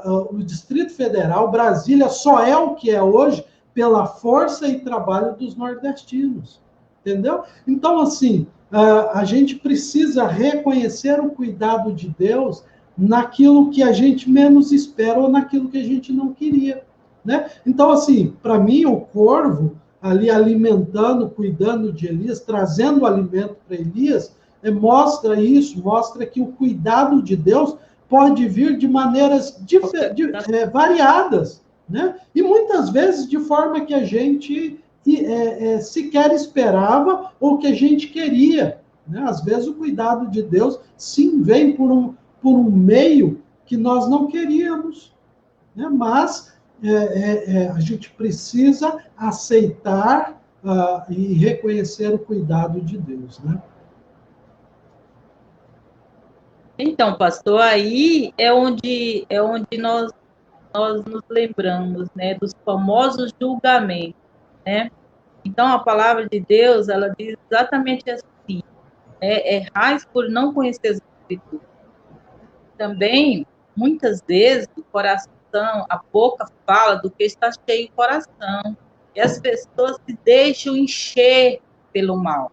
o Distrito Federal, Brasília só é o que é hoje pela força e trabalho dos nordestinos, entendeu? Então, assim, a gente precisa reconhecer o cuidado de Deus naquilo que a gente menos espera ou naquilo que a gente não queria, né? Então, assim, para mim, o corvo ali alimentando, cuidando de Elias, trazendo alimento para Elias, mostra isso, mostra que o cuidado de Deus pode vir de maneiras variadas, né? E muitas vezes de forma que a gente sequer esperava ou que a gente queria, né? Às vezes o cuidado de Deus, sim, vem por um meio que nós não queríamos, né? Mas a gente precisa aceitar e reconhecer o cuidado de Deus, né? Então, pastor, aí é onde nós nos lembramos, né, dos famosos julgamentos, né? Então, a palavra de Deus, ela diz exatamente assim, errais por não conhecer as Escrituras. Também, muitas vezes, o coração, a boca fala do que está cheio o coração, e as pessoas se deixam encher pelo mal.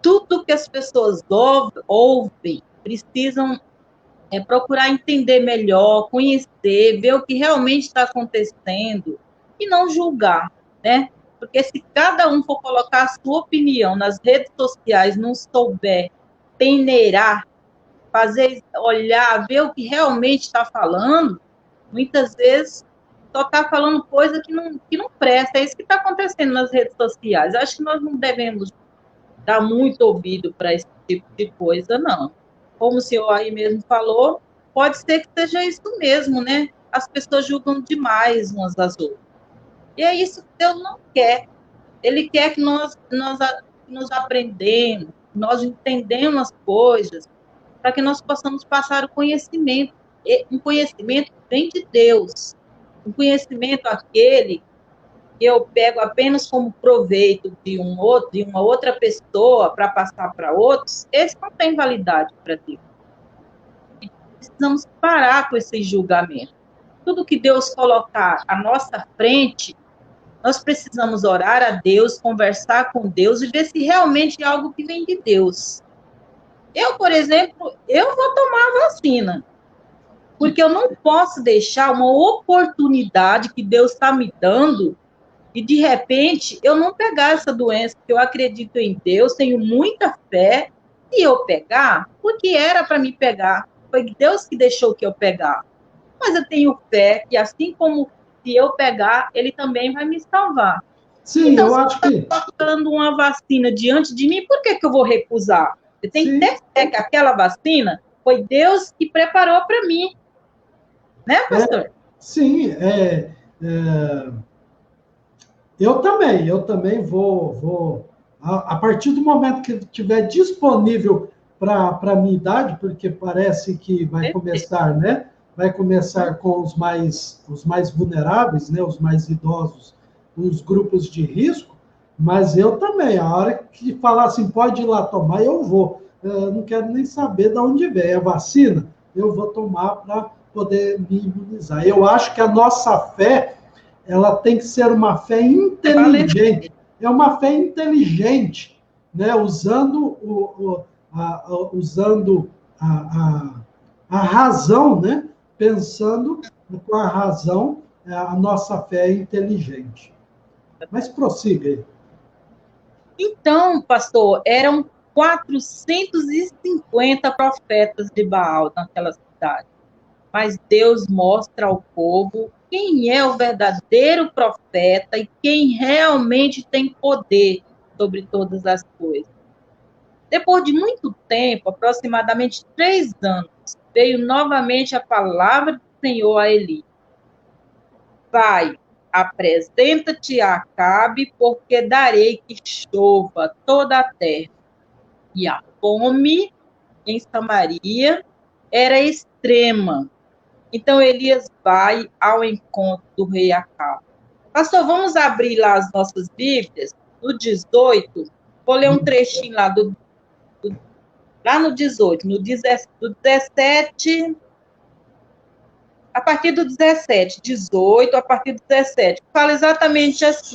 Tudo que as pessoas ouvem, precisam procurar entender melhor, conhecer, ver o que realmente está acontecendo e não julgar, né? Porque se cada um for colocar a sua opinião nas redes sociais, não souber peneirar, fazer, olhar, ver o que realmente está falando, muitas vezes só está falando coisa que não presta. É isso que está acontecendo nas redes sociais. Acho que nós não devemos dar muito ouvido para esse tipo de coisa, não. como o senhor aí mesmo falou, pode ser que seja isso mesmo, né? As pessoas julgam demais umas às outras. E é isso que Deus não quer. Ele quer que nós aprendemos, nós entendemos as coisas, para que nós possamos passar o conhecimento. E um conhecimento que vem de Deus. Um conhecimento aquele que eu pego apenas como proveito de uma outra pessoa para passar para outros, esse não tem validade para Deus. Precisamos parar com esse julgamento. Tudo que Deus colocar à nossa frente, nós precisamos orar a Deus, conversar com Deus e ver se realmente é algo que vem de Deus. Eu, por exemplo, eu vou tomar a vacina, porque eu não posso deixar uma oportunidade que Deus está me dando e, de repente, eu não pegar essa doença, porque eu acredito em Deus, tenho muita fé, e eu pegar, porque era para me pegar, foi Deus que deixou que eu pegar. Mas eu tenho fé que, assim como se eu pegar, Ele também vai me salvar. Sim, Então, eu se acho que está colocando uma vacina diante de mim, por que eu vou recusar? Eu tenho que sim. ter fé que aquela vacina foi Deus que preparou para mim. Né, pastor? Sim, eu também vou a partir do momento que tiver disponível para a minha idade, porque parece que vai começar, né? Vai começar com os mais vulneráveis, né? Os mais idosos, os grupos de risco, mas eu também, a hora que falar assim, pode ir lá tomar, eu vou. Eu não quero nem saber de onde vem a vacina, eu vou tomar para poder me imunizar. Eu acho que a nossa fé ela tem que ser uma fé inteligente. É uma fé inteligente, né? Usando a razão, né? Pensando com a razão, a nossa fé é inteligente. Mas prossiga aí. Então, pastor, eram 450 profetas de Baal naquela cidade. Mas Deus mostra ao povo quem é o verdadeiro profeta e quem realmente tem poder sobre todas as coisas. Depois de muito tempo, aproximadamente 3 anos, veio novamente a palavra do Senhor a Eli. Vai, apresenta-te a Acabe, porque darei que chova toda a terra. E a fome em Samaria era extrema. Então Elias vai ao encontro do rei Acabe. Pastor, vamos abrir lá as nossas Bíblias, no 18. Vou ler um trechinho lá no 18, do 17, a partir do 17, 18, a partir do 17. Fala exatamente assim.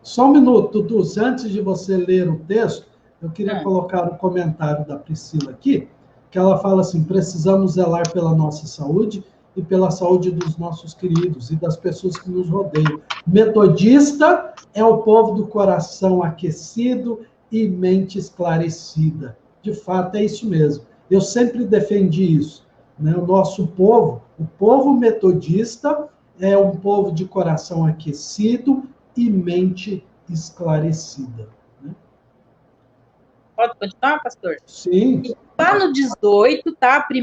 Só um minuto, Dudu. Antes de você ler o texto, eu queria colocar o comentário da Priscila aqui, que ela fala assim: precisamos zelar pela nossa saúde e pela saúde dos nossos queridos e das pessoas que nos rodeiam. Metodista é o povo do coração aquecido e mente esclarecida. De fato, é isso mesmo. Eu sempre defendi isso. Né? O nosso povo, o povo metodista, é um povo de coração aquecido e mente esclarecida. Né? Pode continuar, pastor? Sim. E lá no 18, tá? 1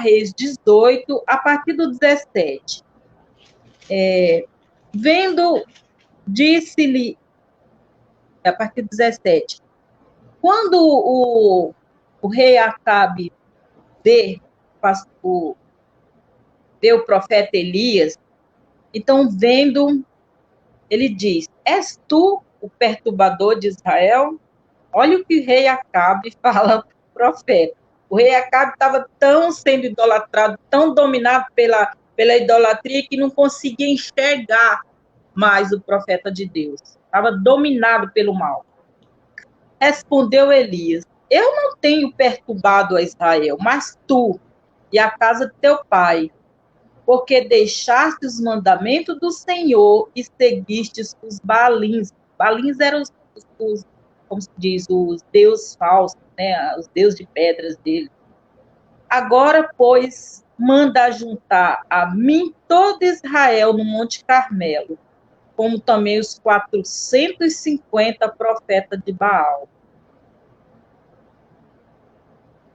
Reis 18, a partir do 17. Vendo, disse-lhe, a partir do 17, quando o rei Acabe vê o profeta Elias, então vendo, ele diz, és tu o perturbador de Israel? Olha o que o rei Acabe fala para o profeta. O rei Acabe estava tão sendo idolatrado, tão dominado pela idolatria, que não conseguia enxergar mais o profeta de Deus. Estava dominado pelo mal. Respondeu Elias, eu não tenho perturbado a Israel, mas tu e a casa de teu pai, porque deixaste os mandamentos do Senhor e seguistes os Baalins. Baalins eram como se diz, os deuses falsos, né? Os deuses de pedras dele. Agora, pois, manda juntar a mim todo Israel no Monte Carmelo, como também os 450 profetas de Baal.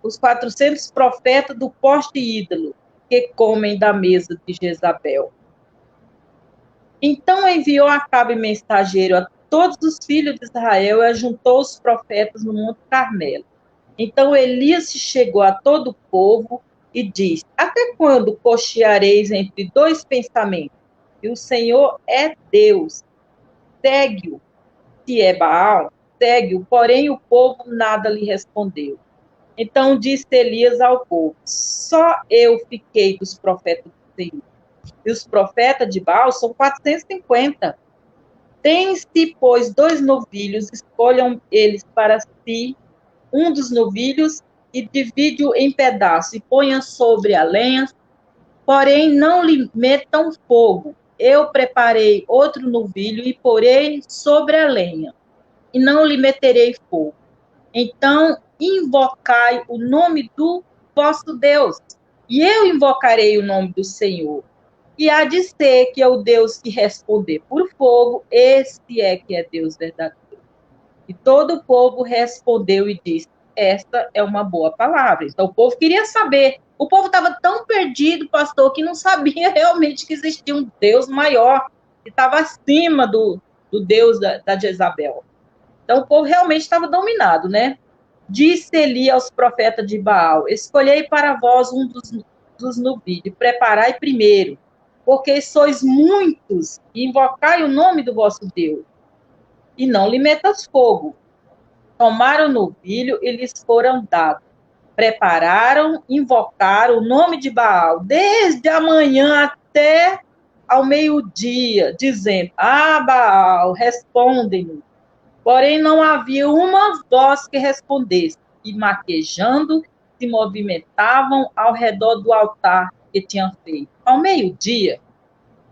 os 400 profetas do poste ídolo, que comem da mesa de Jezabel. Então enviou Acabe mensageiro a todos os filhos de Israel e ajuntou os profetas no Monte Carmelo. Então Elias chegou a todo o povo e disse: até quando cocheareis entre dois pensamentos? E o Senhor é Deus. Segue-o. Se é Baal, segue-o. Porém o povo nada lhe respondeu. Então disse Elias ao povo: só eu fiquei dos profetas do Senhor. E os profetas de Baal são 450. Tem-se, pois, 2 novilhos, escolham eles para si um dos novilhos e divide-o em pedaços e ponha sobre a lenha, porém não lhe metam fogo. Eu preparei outro novilho e porei sobre a lenha, e não lhe meterei fogo. Então invocai o nome do vosso Deus, e eu invocarei o nome do Senhor. E há de ser que é o Deus que responder por fogo, esse é que é Deus verdadeiro. E todo o povo respondeu e disse: esta é uma boa palavra. Então o povo queria saber. O povo estava tão perdido, pastor, que não sabia realmente que existia um Deus maior, que estava acima do Deus da Jezabel. Então o povo realmente estava dominado, né? Disse Eli aos profetas de Baal: escolhei para vós um dos novilhos, preparai primeiro, porque sois muitos, e invocai o nome do vosso Deus, e não lhe metas fogo. Tomaram o novilho e lhes foram dados. Prepararam, invocaram o nome de Baal, desde a manhã até ao meio-dia, dizendo: ah, Baal, responde-nos. Porém, não havia uma voz que respondesse, e maquejando, se movimentavam ao redor do altar que tinham feito. Ao meio-dia,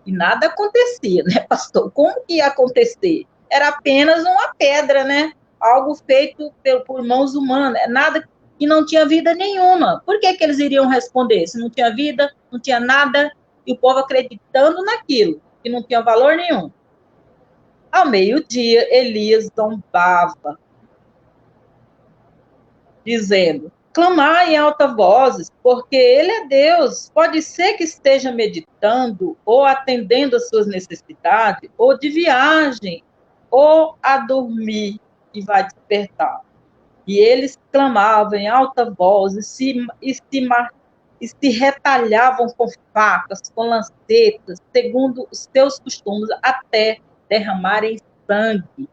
e nada acontecia, né, pastor? Como que ia acontecer? Era apenas uma pedra, né? Algo feito por mãos humanas, nada que não tinha vida nenhuma. Por que eles iriam responder? Se não tinha vida, não tinha nada, e o povo acreditando naquilo, que não tinha valor nenhum. Ao meio-dia, Elias zombava, dizendo: clamai em alta voz, porque ele é Deus. Pode ser que esteja meditando, ou atendendo às suas necessidades, ou de viagem, ou a dormir, e vai despertar. E eles clamavam em alta voz, e se retalhavam com facas, com lancetas, segundo os seus costumes, até derramarem sangue.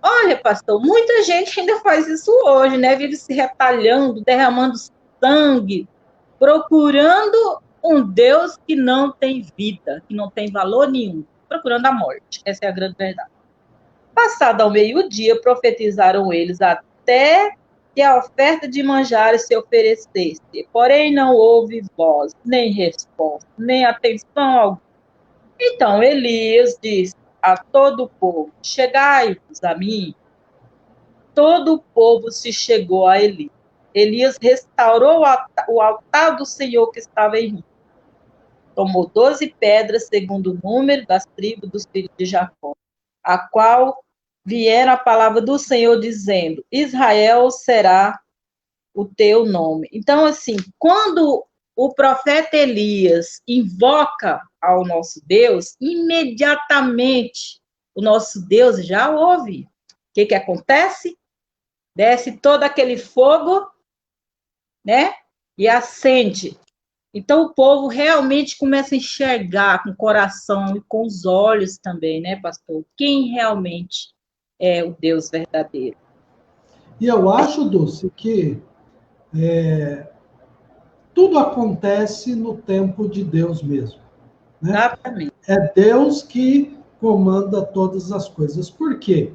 Olha, pastor, muita gente ainda faz isso hoje, né? Vive se retalhando, derramando sangue, procurando um Deus que não tem vida, que não tem valor nenhum, procurando a morte. Essa é a grande verdade. Passado ao meio-dia, profetizaram eles até que a oferta de manjares se oferecesse. Porém, não houve voz, nem resposta, nem atenção alguma. Então Elias disse a todo o povo: chegai-vos a mim. Todo o povo se chegou a Elias. Elias restaurou o altar do Senhor que estava em Rim. Tomou 12 pedras, segundo o número das tribos dos filhos de Jacó, a qual viera a palavra do Senhor, dizendo: Israel será o teu nome. Então, assim, quando o profeta Elias invoca ao nosso Deus, imediatamente o nosso Deus já ouve. O que acontece? Desce todo aquele fogo, né? E acende. Então, o povo realmente começa a enxergar com o coração e com os olhos também, né, pastor? Quem realmente é o Deus verdadeiro. E eu acho, Dulce, que tudo acontece no tempo de Deus mesmo. Né? Exatamente. É Deus que comanda todas as coisas. Por quê?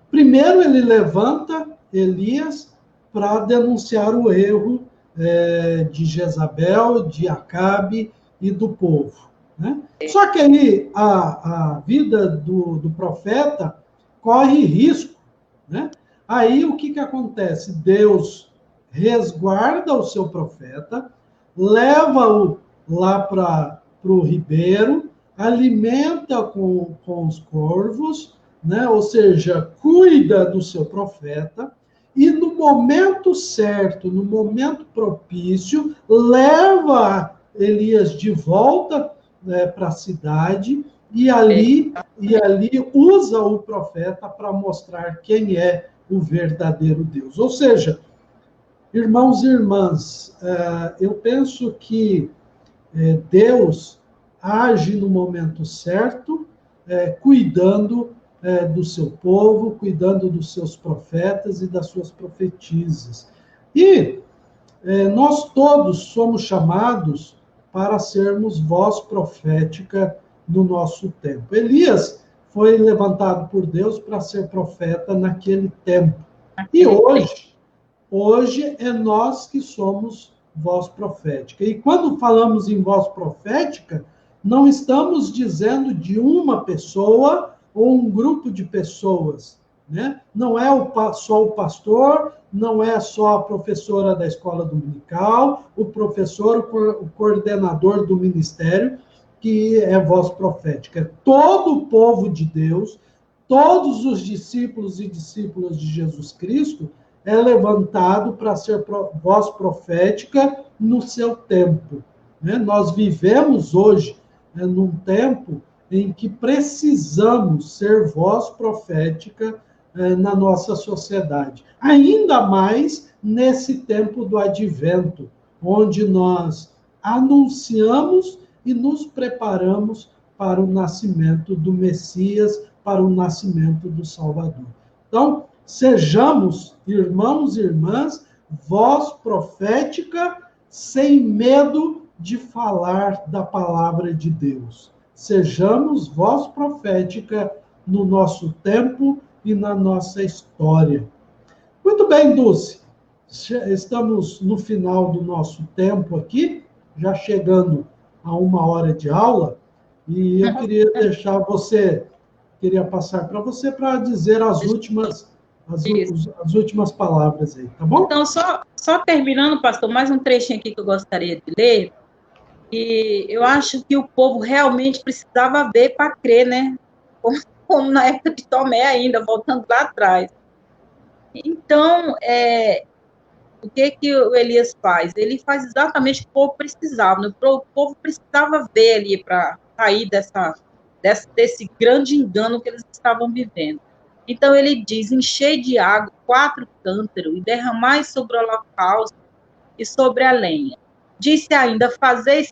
Primeiro, ele levanta Elias para denunciar o erro de Jezabel, de Acabe e do povo. Né? Só que aí a vida do profeta corre risco. Né? Aí o que acontece? Deus resguarda o seu profeta, leva-o lá para o ribeiro, alimenta com os corvos, né? Ou seja, cuida do seu profeta, e no momento certo, no momento propício, leva Elias de volta, né, para a cidade e ali usa o profeta para mostrar quem é o verdadeiro Deus. Ou seja, irmãos e irmãs, eu penso que Deus age no momento certo, cuidando do seu povo, cuidando dos seus profetas e das suas profetisas. E nós todos somos chamados para sermos voz profética no nosso tempo. Elias foi levantado por Deus para ser profeta naquele tempo. E hoje é nós que somos voz profética. E quando falamos em voz profética, não estamos dizendo de uma pessoa ou um grupo de pessoas, né? Não é só o pastor, não é só a professora da escola dominical, o professor, o coordenador do ministério, que é voz profética. É todo o povo de Deus, todos os discípulos e discípulas de Jesus Cristo, é levantado para ser voz profética no seu tempo. Né? Nós vivemos hoje num tempo em que precisamos ser voz profética na nossa sociedade. Ainda mais nesse tempo do advento, onde nós anunciamos e nos preparamos para o nascimento do Messias, para o nascimento do Salvador. Então, sejamos, irmãos e irmãs, voz profética sem medo de falar da palavra de Deus. Sejamos voz profética no nosso tempo e na nossa história. Muito bem, Dulce. Estamos no final do nosso tempo aqui, já chegando a 1 hora de aula, e eu queria deixar você, queria passar para você para dizer as últimas palavras aí, tá bom? Então, só terminando, pastor, mais um trechinho aqui que eu gostaria de ler, e eu acho que o povo realmente precisava ver para crer, né? Como na época de Tomé ainda, voltando lá atrás. Então, o que o Elias faz? Ele faz exatamente o que o povo precisava, né? O povo precisava ver ali para sair desse grande engano que eles estavam vivendo. Então ele diz, enchei de água 4 cântaros e derramai sobre o holocausto e sobre a lenha. Disse ainda, fazei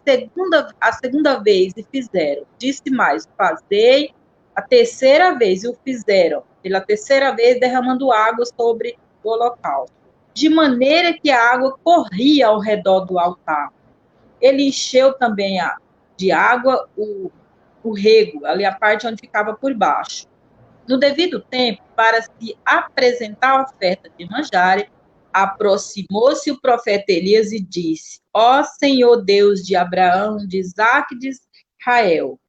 a segunda vez, e fizeram. Disse mais, fazei a terceira vez, e o fizeram. Pela terceira vez, derramando água sobre o holocausto. De maneira que a água corria ao redor do altar. Ele encheu também de água o rego, ali a parte onde ficava por baixo. No devido tempo, para se apresentar a oferta de manjares, aproximou-se o profeta Elias e disse, ó Senhor Deus de Abraão, de Isaque e de Israel,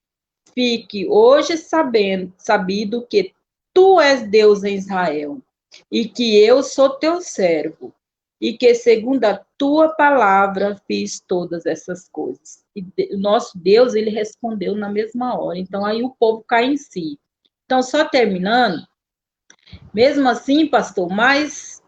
fique hoje sabido que tu és Deus em Israel, e que eu sou teu servo, e que segundo a tua palavra fiz todas essas coisas. E o nosso Deus, ele respondeu na mesma hora. Então aí o povo cai em si. Então, só terminando, mesmo assim, pastor, mas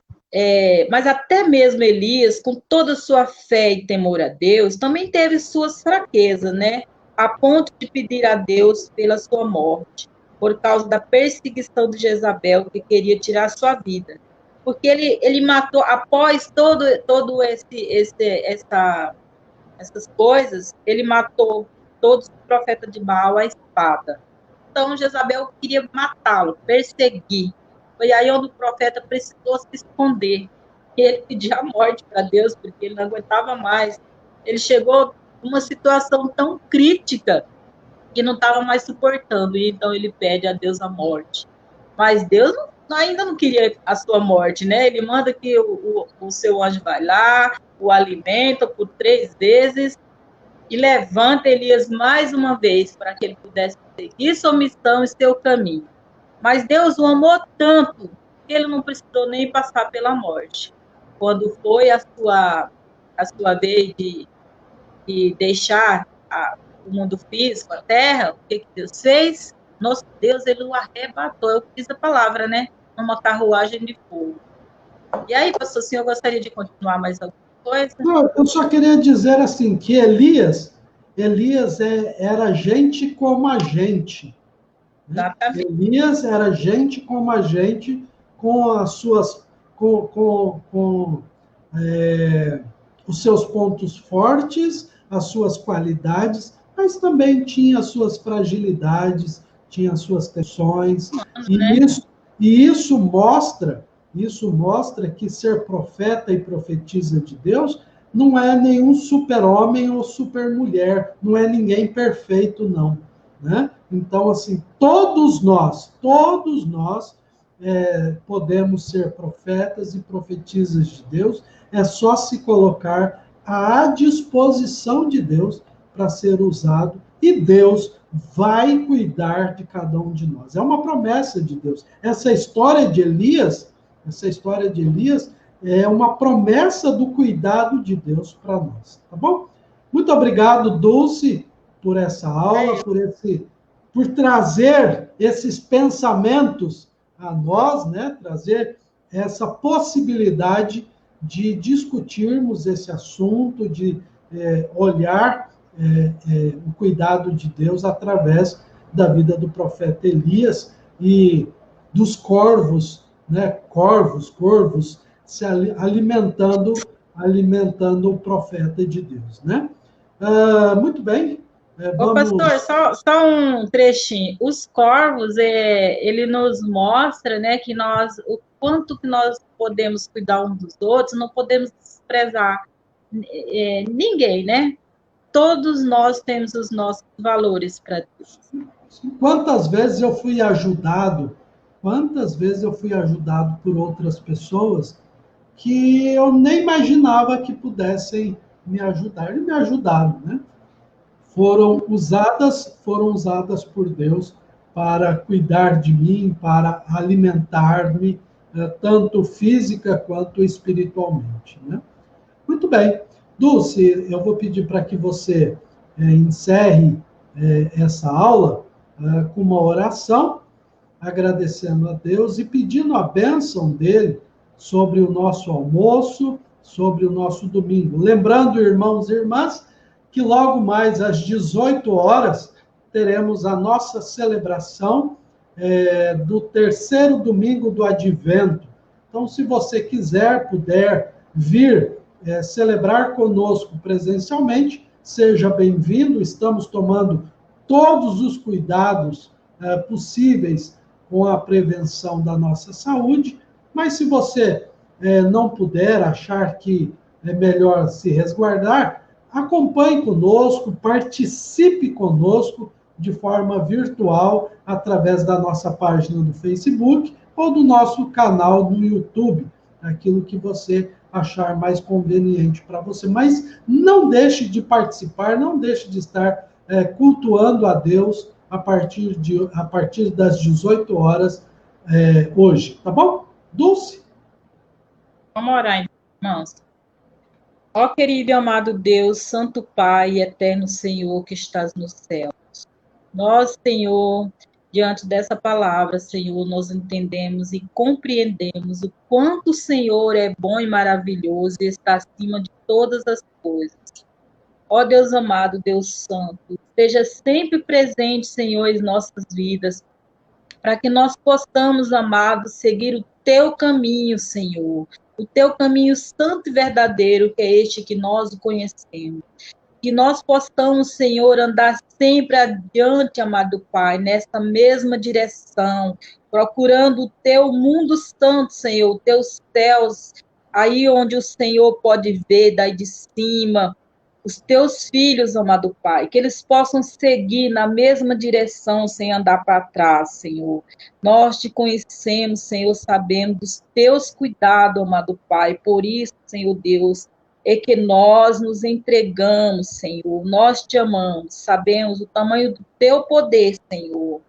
até mesmo Elias, com toda a sua fé e temor a Deus, também teve suas fraquezas, né? A ponto de pedir a Deus pela sua morte, por causa da perseguição de Jezabel, que queria tirar sua vida. Porque ele matou, após essas coisas, ele matou todos os profetas de Baal à espada. Então, Jezabel queria matá-lo, perseguir. Foi aí onde o profeta precisou se esconder. Ele pediu a morte para Deus, porque ele não aguentava mais. Ele chegou numa situação tão crítica que não estava mais suportando, e então ele pede a Deus a morte. Mas Deus ainda não queria a sua morte, né? Ele manda que o seu anjo vai lá, o alimenta por 3 vezes, e levanta Elias mais uma vez para que ele pudesse seguir sua missão e seu caminho. Mas Deus o amou tanto que ele não precisou nem passar pela morte. Quando foi a sua vez de deixar o mundo físico, a terra, o que Deus fez? Nosso Deus, ele o arrebatou. Eu fiz a palavra, né? Numa carruagem de fogo. E aí, pastor, o senhor gostaria de continuar mais alguma coisa? Não, eu só queria dizer assim, que Elias era gente como a gente. Né? Exatamente. Elias era gente como a gente, com as suas, com os seus pontos fortes, as suas qualidades, mas também tinha as suas fragilidades, tinha as suas tensões, Né? e isso mostra que ser profeta e profetisa de Deus não é nenhum super-homem ou super-mulher, não é ninguém perfeito, não. Né? Então, assim, todos nós podemos ser profetas e profetisas de Deus, é só se colocar à disposição de Deus para ser usado, e Deus vai cuidar de cada um de nós. É uma promessa de Deus. Essa história de Elias é uma promessa do cuidado de Deus para nós, tá bom? Muito obrigado, Dulce, por essa aula, por trazer esses pensamentos a nós, né? Trazer essa possibilidade de discutirmos esse assunto, de olhar o cuidado de Deus através da vida do profeta Elias e dos corvos, né? Corvos se alimentando o profeta de Deus, né? Muito bem. Ô, pastor, Vamos. só um trechinho. Os corvos, ele nos mostra, né, que o quanto que nós podemos cuidar uns dos outros, não podemos desprezar ninguém, né? Todos nós temos os nossos valores para Deus. Quantas vezes eu fui ajudado por outras pessoas que eu nem imaginava que pudessem me ajudar. E me ajudaram, né? Foram usadas por Deus para cuidar de mim, para alimentar-me, tanto física quanto espiritualmente, né? Muito bem. Dulce, eu vou pedir para que você encerre essa aula com uma oração, agradecendo a Deus e pedindo a bênção dele sobre o nosso almoço, sobre o nosso domingo. Lembrando, irmãos e irmãs, que logo mais às 18 horas teremos a nossa celebração do terceiro domingo do Advento. Então, se você puder vir celebrar conosco presencialmente, seja bem-vindo. Estamos tomando todos os cuidados possíveis com a prevenção da nossa saúde, mas se você não puder, achar que é melhor se resguardar, acompanhe conosco, participe conosco de forma virtual através da nossa página do Facebook ou do nosso canal no YouTube, aquilo que você achar mais conveniente para você. Mas não deixe de participar, não deixe de estar cultuando a Deus a partir das 18 horas hoje, tá bom? Dulce? Vamos orar, irmãos. Ó querido e amado Deus, Santo Pai e eterno Senhor que estás no céu. Nós, Senhor, diante dessa palavra, Senhor, nós entendemos e compreendemos o quanto o Senhor é bom e maravilhoso e está acima de todas as coisas. Ó Deus amado, Deus santo, esteja sempre presente, Senhor, em nossas vidas, para que nós possamos, amados, seguir o teu caminho, Senhor, o teu caminho santo e verdadeiro, que é este que nós conhecemos. Que nós possamos, Senhor, andar sempre adiante, amado Pai, nessa mesma direção, procurando o teu mundo santo, Senhor, os teus céus, aí onde o Senhor pode ver, daí de cima, os teus filhos, amado Pai, que eles possam seguir na mesma direção, sem andar para trás, Senhor. Nós te conhecemos, Senhor, sabemos dos teus cuidados, amado Pai, por isso, Senhor Deus, é que nós nos entregamos, Senhor. Nós te amamos, sabemos o tamanho do teu poder, Senhor.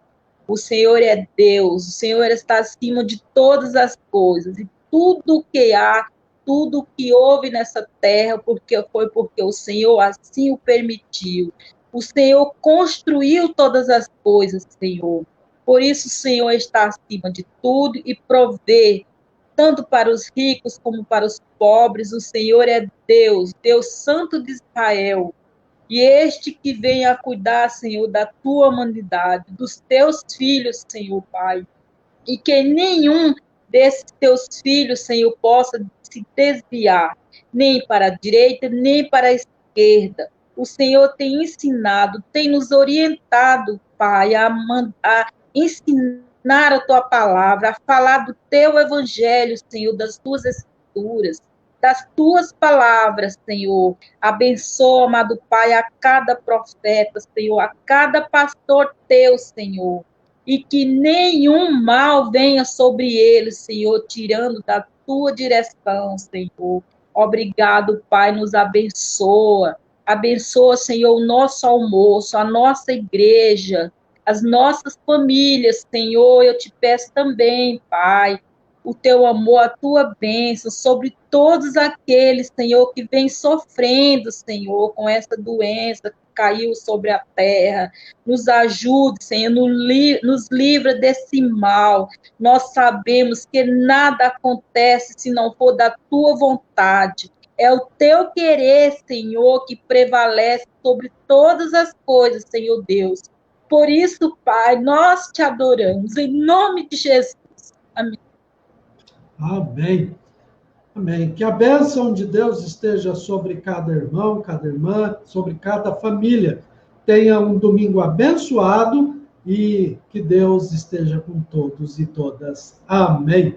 O Senhor é Deus, o Senhor está acima de todas as coisas, e tudo que há, tudo que houve nessa terra, foi porque o Senhor assim o permitiu. O Senhor construiu todas as coisas, Senhor. Por isso, o Senhor está acima de tudo e provê tanto para os ricos como para os pobres. O Senhor é Deus, Deus Santo de Israel. E este que vem a cuidar, Senhor, da tua humanidade, dos teus filhos, Senhor Pai. E que nenhum desses teus filhos, Senhor, possa se desviar, nem para a direita, nem para a esquerda. O Senhor tem ensinado, tem nos orientado, Pai, a ensinar a tua palavra, a falar do teu evangelho, Senhor, das tuas escrituras, das tuas palavras, Senhor. Abençoa, amado Pai, a cada profeta, Senhor, a cada pastor teu, Senhor. E que nenhum mal venha sobre eles, Senhor, tirando da tua direção, Senhor. Obrigado, Pai, nos abençoa. Abençoa, Senhor, o nosso almoço, a nossa igreja, as nossas famílias, Senhor. Eu te peço também, Pai, o teu amor, a tua bênção sobre todos aqueles, Senhor, que vem sofrendo, Senhor, com essa doença que caiu sobre a terra. Nos ajude, Senhor, nos livra desse mal. Nós sabemos que nada acontece se não for da tua vontade. É o teu querer, Senhor, que prevalece sobre todas as coisas, Senhor Deus. Por isso, Pai, nós te adoramos, em nome de Jesus. Amém. Amém. Amém. Que a bênção de Deus esteja sobre cada irmão, cada irmã, sobre cada família. Tenha um domingo abençoado e que Deus esteja com todos e todas. Amém.